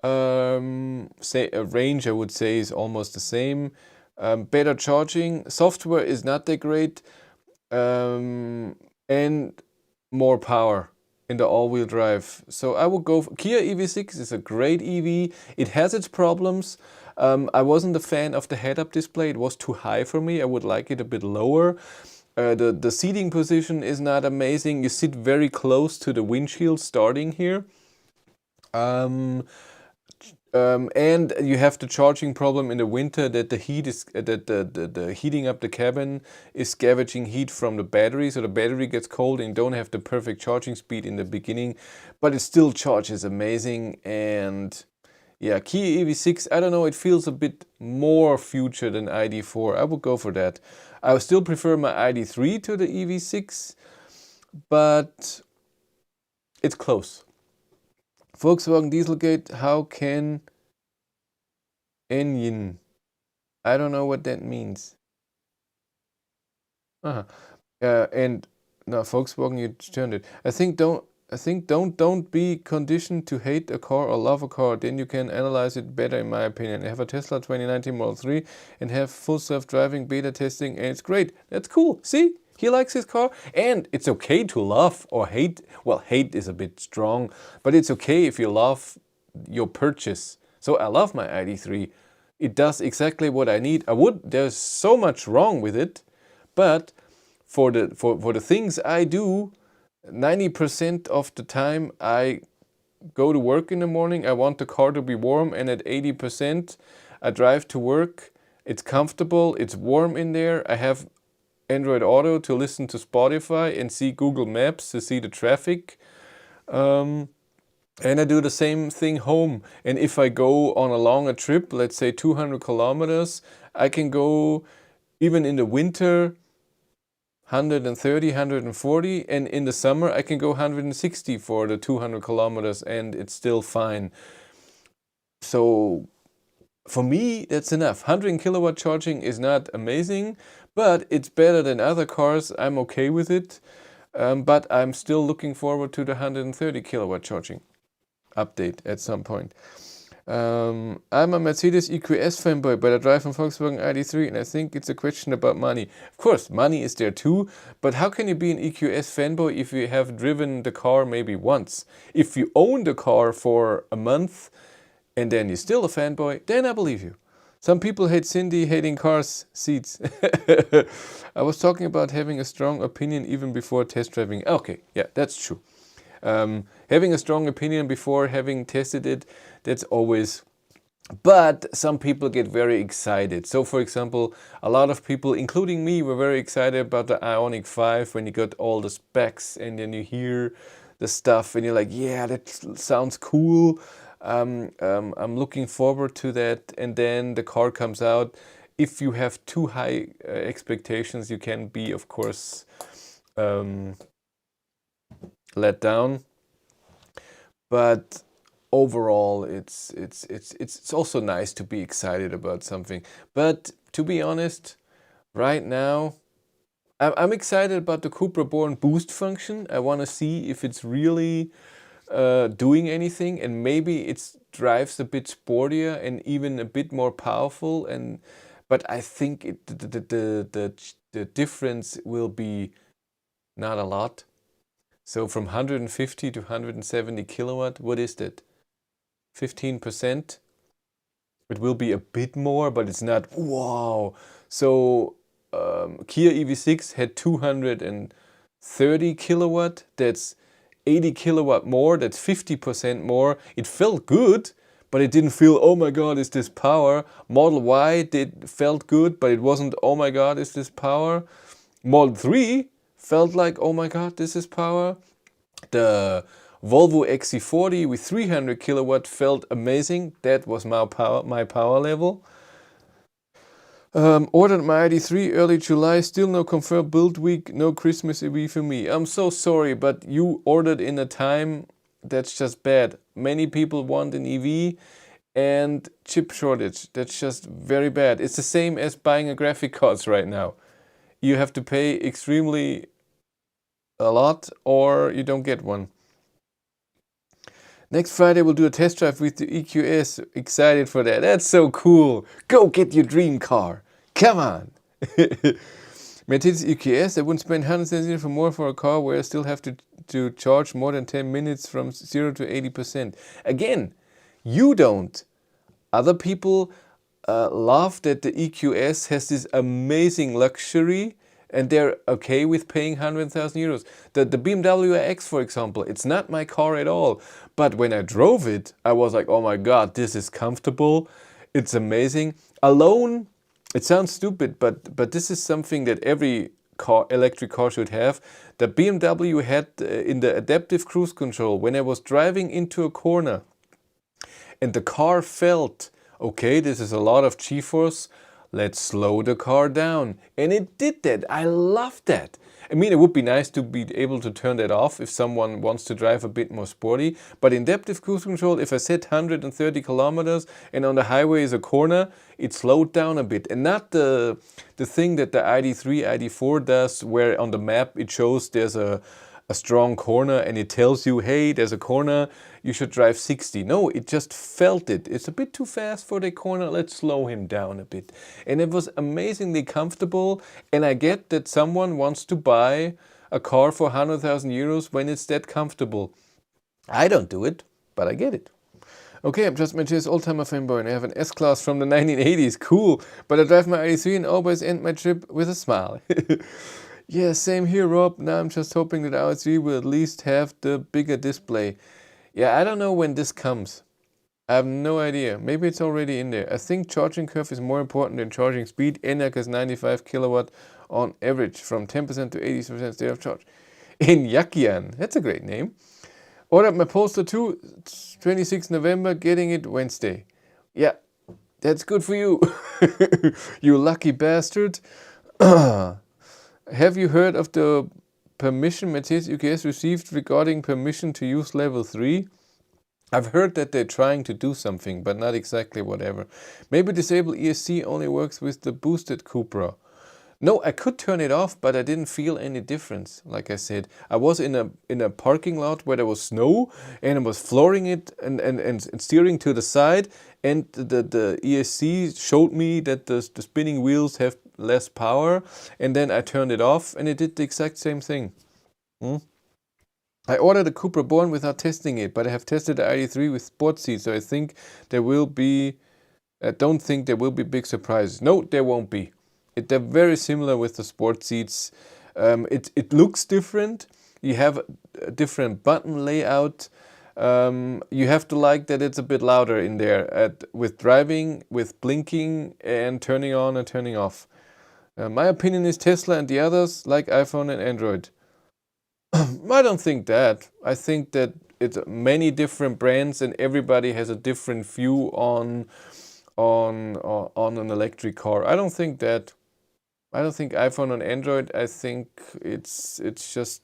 [SPEAKER 1] Say a range, I would say, is almost the same. Better charging. Software is not that great. And more power in the all-wheel drive. So I would go for Kia EV6 is a great EV. It has its problems. I wasn't a fan of the head-up display. It was too high for me. I would like it a bit lower. The seating position is not amazing. You sit very close to the windshield starting here. And you have the charging problem in the winter that the heat is the heating up the cabin is scavenging heat from the battery, so the battery gets cold and you don't have the perfect charging speed in the beginning, but it still charges amazing. And yeah, Kia EV6, I don't know, it feels a bit more future than Id.4. I would go for that. I still prefer my Id.3 to the EV6, but it's close. Volkswagen Dieselgate, how can engine? I don't know what that means. Uh-huh. And no, Volkswagen, you turned it. I think don't be conditioned to hate a car or love a car. Then you can analyze it better, in my opinion. I have a Tesla 2019 Model 3 and have full self-driving beta testing, and it's great. That's cool. See, he likes his car, and it's okay to love or hate. Well, hate is a bit strong, but it's okay if you love your purchase. So I love my Id.3. It does exactly what I need. There's so much wrong with it, but for the things I do, 90% of the time I go to work in the morning, I want the car to be warm, and at 80% I drive to work. It's comfortable, it's warm in there. I have Android Auto to listen to Spotify and see Google Maps to see the traffic. And I do the same thing home. And if I go on a longer trip, let's say 200 kilometers, I can go even in the winter 130, 140, and in the summer I can go 160 for the 200 kilometers and it's still fine. So for me, that's enough. 100 kilowatt charging is not amazing, but it's better than other cars. I'm okay with it, but I'm still looking forward to the 130 kilowatt charging update at some point. I'm a Mercedes EQS fanboy, but I drive a Volkswagen Id.3 and I think it's a question about money. Of course, money is there too, but how can you be an EQS fanboy if you have driven the car maybe once? If you own the car for a month and then you're still a fanboy, then I believe you. Some people hate Cindy hating cars seats. I was talking about having a strong opinion even before test driving. Okay, yeah, that's true. Having a strong opinion before having tested it, that's always, but some people get very excited. So for example, a lot of people, including me, were very excited about the Ioniq 5 when you got all the specs and then you hear the stuff and you're like, yeah, that sounds cool. I'm looking forward to that. And then the car comes out. If you have too high expectations, you can be, of course, let down. But overall, it's also nice to be excited about something. But to be honest, right now, I'm excited about the Cupra Born boost function. I want to see if it's really doing anything, and maybe it drives a bit sportier and even a bit more powerful. But I think the difference will be not a lot. So from 150 to 170 kilowatt, what is that? 15%? It will be a bit more, but it's not wow. So Kia EV6 had 230 kilowatt. That's 80 kilowatt more. That's 50% more. It felt good, but it didn't feel, oh my God, is this power? Model Y felt good, but it wasn't, oh my God, is this power? Model 3 felt like, oh my God, this is power. The Volvo XC40 with 300 kilowatt felt amazing. That was my power level. Ordered my Id.3 early July, still no confirmed build week, no Christmas EV for me. I'm so sorry, but you ordered in a time that's just bad. Many people want an EV and chip shortage. That's just very bad. It's the same as buying a graphic cards right now. You have to pay extremely a lot or you don't get one. Next Friday we'll do a test drive with the EQS. Excited for that. That's so cool. Go get your dream car. Come on. Mercedes EQS, I wouldn't spend 100 for more for a car where I still have to charge more than 10 minutes from 0 to 80%. Again, you don't. Other people love that the EQS has this amazing luxury and they're okay with paying 100,000 euros. The BMW iX, for example, it's not my car at all. But when I drove it, I was like, oh my God, this is comfortable. It's amazing. Alone, it sounds stupid, but this is something that every electric car should have. The BMW had in the adaptive cruise control, when I was driving into a corner and the car felt, okay, this is a lot of G-force, let's slow the car down. And it did that. I love that. I mean, it would be nice to be able to turn that off if someone wants to drive a bit more sporty. But in adaptive cruise control, if I set 130 kilometers and on the highway is a corner, it slowed down a bit. And not the thing that the Id.3, Id.4 does, where on the map it shows there's a strong corner and it tells you, hey, there's a corner, you should drive 60. No, it just felt it. It's a bit too fast for the corner, let's slow him down a bit. And it was amazingly comfortable, and I get that someone wants to buy a car for 100,000 euros when it's that comfortable. I don't do it, but I get it. Okay, I'm just Matthias, oldtimer fanboy, and I have an S-Class from the 1980s. Cool, but I drive my Id.3 and always end my trip with a smile. Yeah, same here, Rob. Now I'm just hoping that Id.3 will at least have the bigger display. Yeah, I don't know when this comes. I have no idea. Maybe it's already in there. I think charging curve is more important than charging speed. ENIAC is 95 kilowatt on average, from 10% to 80% state of charge. In Yakian, that's a great name. Ordered my Polestar 2, 26 November, getting it Wednesday. Yeah, that's good for you. You lucky bastard. Have you heard of the permission Mercedes UKS received regarding permission to use level 3? I've heard that they're trying to do something, but not exactly whatever. Maybe disable ESC only works with the boosted Cupra. No, I could turn it off, but I didn't feel any difference. Like I said, I was in a parking lot where there was snow, and I was flooring it and steering to the side, and the ESC showed me that the spinning wheels have less power, and then I turned it off, and it did the exact same thing. I ordered a Cupra Born without testing it, but I have tested the Id.3 with sport seats, so I think there will be. I don't think there will be big surprises. No, there won't be. They're very similar with the sport seats. It looks different. You have a different button layout. You have to like that it's a bit louder in there with driving, with blinking and turning on and turning off. My opinion is Tesla and the others like iPhone and Android. I don't think that. I think that it's many different brands and everybody has a different view on an electric car. I don't think that. I don't think iPhone and Android. I think it's just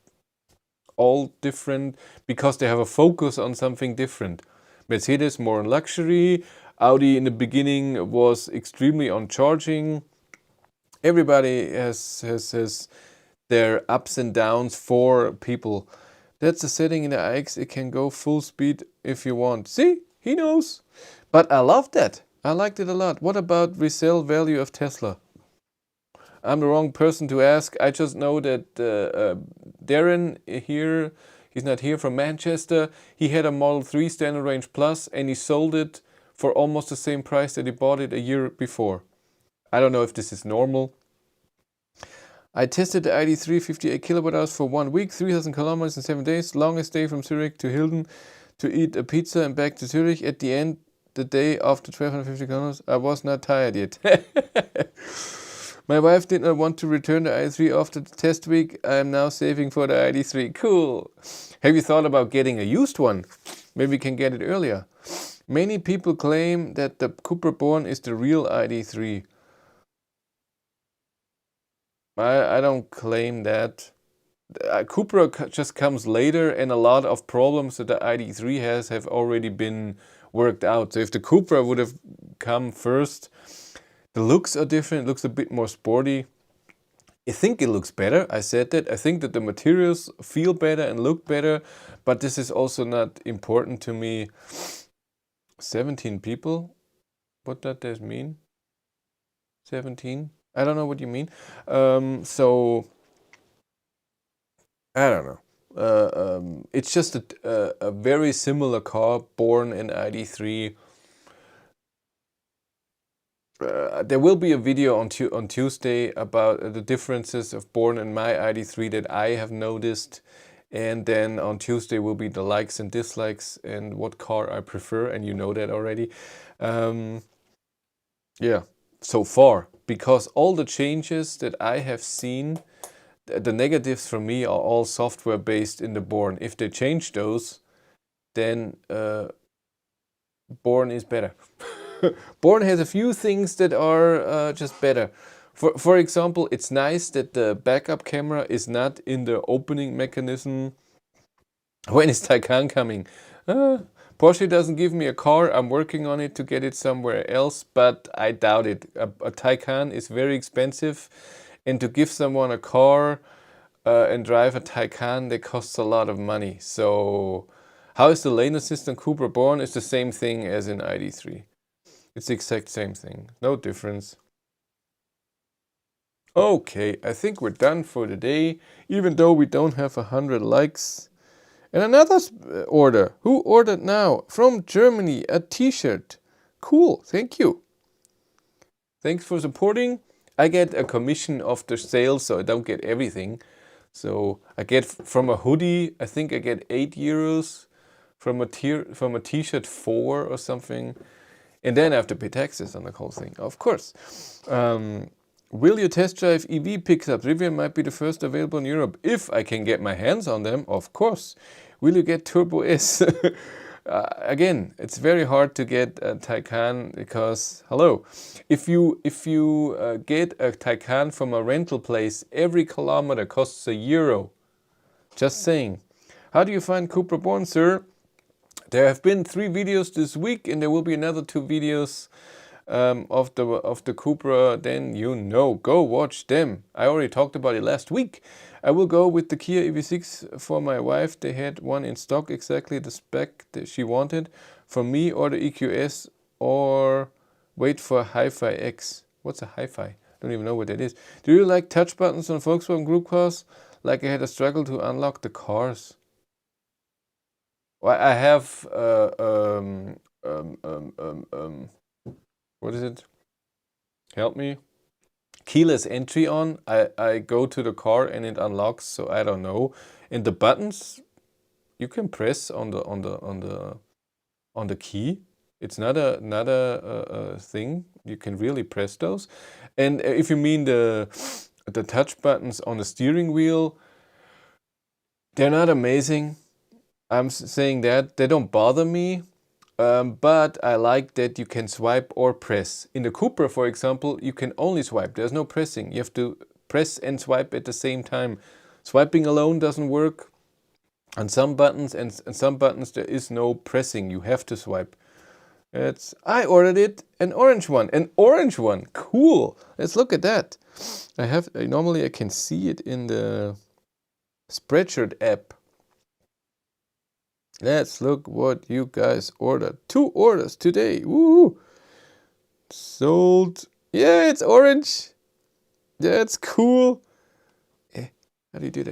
[SPEAKER 1] all different because they have a focus on something different. Mercedes more on luxury. Audi in the beginning was extremely on charging. Everybody has their ups and downs for people. That's a setting in the iX. It can go full speed if you want. See, he knows. But I love that. I liked it a lot. What about resale value of Tesla? I'm the wrong person to ask. I just know that Darren here, he's not here, from Manchester, he had a Model 3 Standard Range Plus and he sold it for almost the same price that he bought it a year before. I don't know if this is normal. I tested the Id.3 58 kilowatt hours for 1 week, 3,000 kilometers in 7 days, longest day from Zurich to Hilden to eat a pizza and back to Zurich. At the end, the day after 1,250 kilometers, I was not tired yet. My wife did not want to return the Id.3 after the test week. I am now saving for the Id.3. Cool. Have you thought about getting a used one? Maybe we can get it earlier. Many people claim that the Cupra Born is the real Id.3. I don't claim that. Cupra just comes later, and a lot of problems that the Id.3 has have already been worked out. So if the Cupra would have come first, the looks are different. It looks a bit more sporty. I think it looks better. I said that. I think that the materials feel better and look better, but this is also not important to me. 17 people? What does that mean? 17? I don't know what you mean. So I don't know. It's just a very similar car, Born in Id.3. There will be a video on Tuesday about the differences of Born and my Id.3 that I have noticed. And then on Tuesday will be the likes and dislikes and what car I prefer. And you know that already. Yeah, so far. Because all the changes that I have seen, the negatives for me are all software based in the Born. If they change those, then Born is better. Born has a few things that are just better. For example, it's nice that the backup camera is not in the opening mechanism. When is Taycan coming? Porsche doesn't give me a car. I'm working on it to get it somewhere else, but I doubt it. A Taycan is very expensive, and to give someone a car and drive a Taycan, that costs a lot of money. So, how is the lane assistant Cupra born? It's the same thing as in Id.3. It's the exact same thing. No difference. Okay, I think we're done for today, even though we don't have 100 likes. And another order. Who ordered now? From Germany, a t-shirt. Cool, thank you. Thanks for supporting. I get a commission of the sale, so I don't get everything. So I get from a hoodie, I think I get 8 euros. From a t-shirt 4 or something. And then I have to pay taxes on the whole thing, of course. Will you test drive EV pickups? Rivian might be the first available in Europe. If I can get my hands on them, of course. Will you get Turbo S? Again, it's very hard to get a Taycan because, hello, if you get a Taycan from a rental place, every kilometer costs €1. Just saying. How do you find Cupra Born, sir? There have been 3 videos this week, and there will be another 2 videos of the Cupra. Then go watch them. I already talked about it last week. I will go with the Kia EV6 for my wife. They had one in stock, exactly the spec that she wanted. For me, or the EQS, or wait for Hi-Fi X. What's a Hi-Fi? Don't even know what that is. Do you like touch buttons on Volkswagen Group cars? Like I had a struggle to unlock the cars. Well, I have what is it? Help me. Keyless entry on. I go to the car and it unlocks. So I don't know. And the buttons, you can press on the key. It's not a thing. You can really press those. And if you mean the touch buttons on the steering wheel, they're not amazing. I'm saying that they don't bother me, but I like that you can swipe or press. In the Cupra, for example, you can only swipe. There's no pressing. You have to press and swipe at the same time. Swiping alone doesn't work on some buttons, and some buttons there is no pressing. You have to swipe. I ordered it, an orange one. Cool. Let's look at that. Normally I can see it in the spreadsheet app. Let's look what you guys ordered. 2 orders today. Woo! Sold. Yeah, it's orange. That's cool. How do you do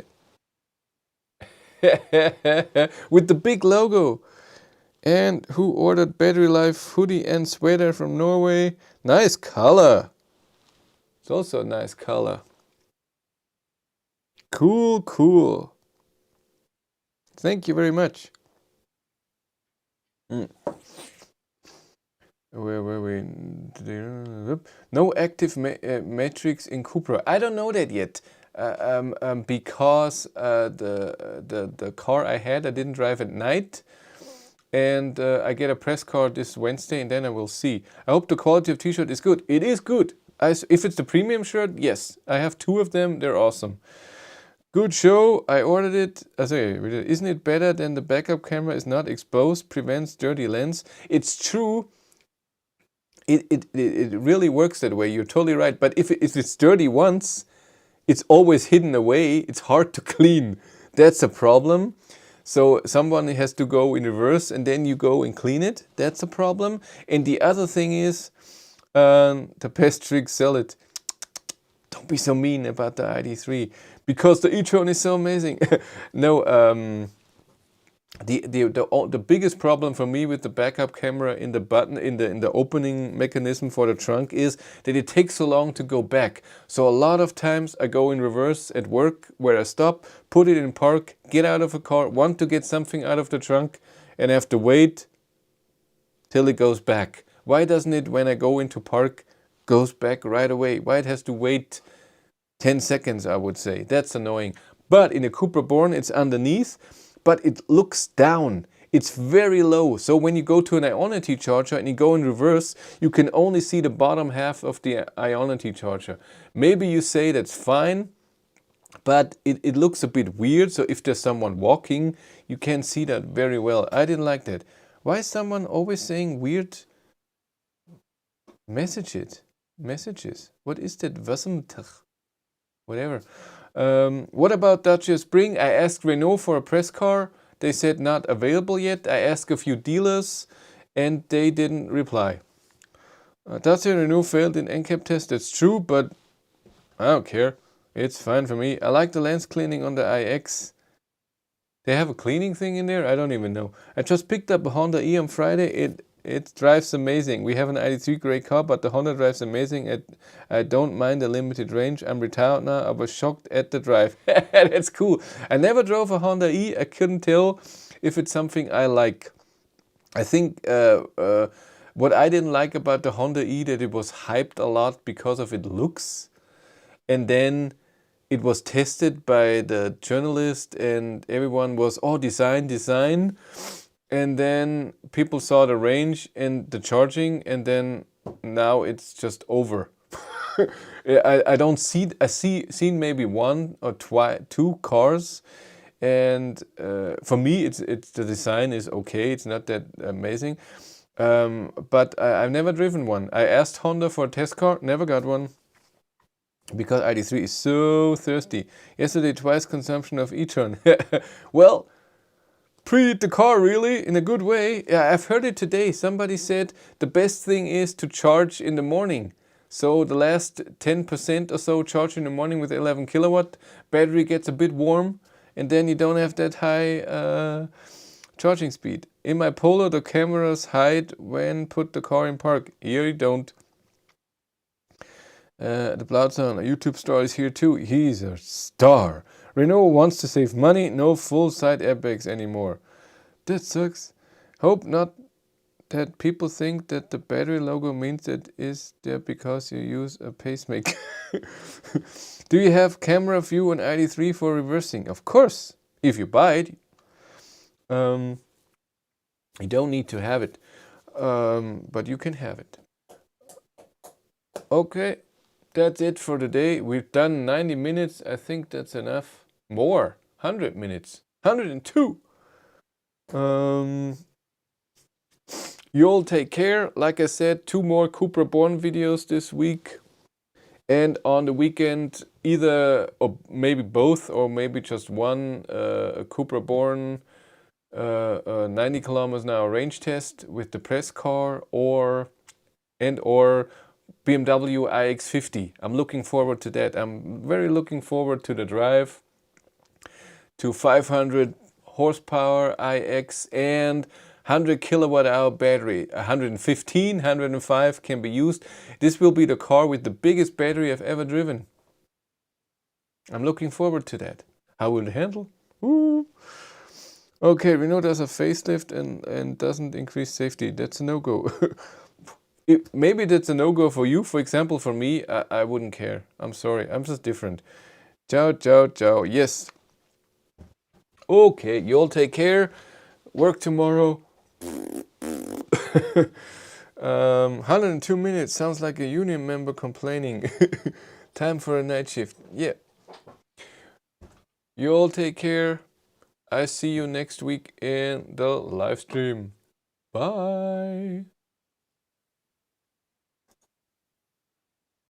[SPEAKER 1] that? With the big logo. And who ordered battery life hoodie and sweater from Norway? Nice color. It's also a nice color. Cool. Thank you very much. Where were we? No active metrics in Cupra. I don't know that yet, because the car I had, I didn't drive at night, and I get a press car this Wednesday, and then I will see. I hope the quality of t-shirt is good. It is good. If it's the premium shirt, yes. I have 2 of them. They're awesome. Good show. I ordered it. Isn't it better than the backup camera is not exposed, prevents dirty lens? It's true. It really works that way. You're totally right. But if it's dirty once, it's always hidden away. It's hard to clean. That's a problem. So someone has to go in reverse and then you go and clean it. That's a problem. And the other thing is, the best trick, sell it. Don't be so mean about the Id.3 because the e-tron is so amazing. No, the biggest problem for me with the backup camera in the opening mechanism for the trunk is that it takes so long to go back. So a lot of times I go in reverse at work where I stop, put it in park, get out of a car, want to get something out of the trunk, and have to wait till it goes back. Why doesn't it, when I go into park, goes back right away? Why it has to wait 10 seconds, I would say. That's annoying. But in a Cupra Born, it's underneath, but it looks down. it's very low. So when you go to an Ionity charger and you go in reverse, you can only see the bottom half of the Ionity charger. Maybe you say that's fine, but it looks a bit weird. So if there's someone walking, you can see that very well. I didn't like that. Why is someone always saying weird messages? What is that? Whatever. What about Dacia Spring? I asked Renault for a press car. They said not available yet. I asked a few dealers and they didn't reply. Dacia Renault failed in NCAP test. That's true, but I don't care. It's fine for me. I like the lens cleaning on the iX. They have a cleaning thing in there? I don't even know. I just picked up a Honda E on Friday. It drives amazing. We have an Id.3 great car, but the Honda drives amazing. I don't mind the limited range. I'm retired now. I was shocked at the drive. That's cool. I never drove a Honda E. I couldn't tell if it's something I like. I think what I didn't like about the Honda E that it was hyped a lot because of its looks. And then it was tested by the journalist and everyone was, oh, design. And then people saw the range and the charging, and then now it's just over. I don't see, seen maybe one or two cars, and for me it's the design is okay. It's not that amazing, but I've never driven one. I asked Honda for a test car, never got one. Because Id.3 is so thirsty. Yesterday twice consumption of e-tron. Well, preheat the car really, in a good way. Yeah, I've heard it today. Somebody said the best thing is to charge in the morning. So the last 10% or so charge in the morning with 11 kilowatt. Battery gets a bit warm and then you don't have that high charging speed. In my Polo, the cameras hide when put the car in park. Here you don't. The Bloodson YouTube star is here too. He's a star. Renault wants to save money. No full side airbags anymore. That sucks. Hope not that people think that the battery logo means that is there because you use a pacemaker. Do you have camera view on Id.3 for reversing? Of course. If you buy it. You don't need to have it. But you can have it. Okay. That's it for today. We've done 90 minutes. I think that's enough. More. 100 minutes. 102. You all take care. Like I said, 2 more Cupra Born videos this week. And on the weekend, either or maybe both or maybe just one a Cupra Born 90 kilometers an hour range test with the press car or BMW iX50. I'm looking forward to that. I'm very looking forward to the drive to 500 horsepower iX and 100 kilowatt hour battery. 115, 105 can be used. This will be the car with the biggest battery I've ever driven. I'm looking forward to that. How will it handle? Ooh. Okay, Renault does a facelift and doesn't increase safety. That's a no-go. Maybe that's a no-go for you. For example, for me, I wouldn't care. I'm sorry. I'm just different. Ciao, ciao, ciao. Yes. Okay, you all take care. Work tomorrow. 102 minutes. Sounds like a union member complaining. Time for a night shift. Yeah. You all take care. I see you next week in the live stream. Bye.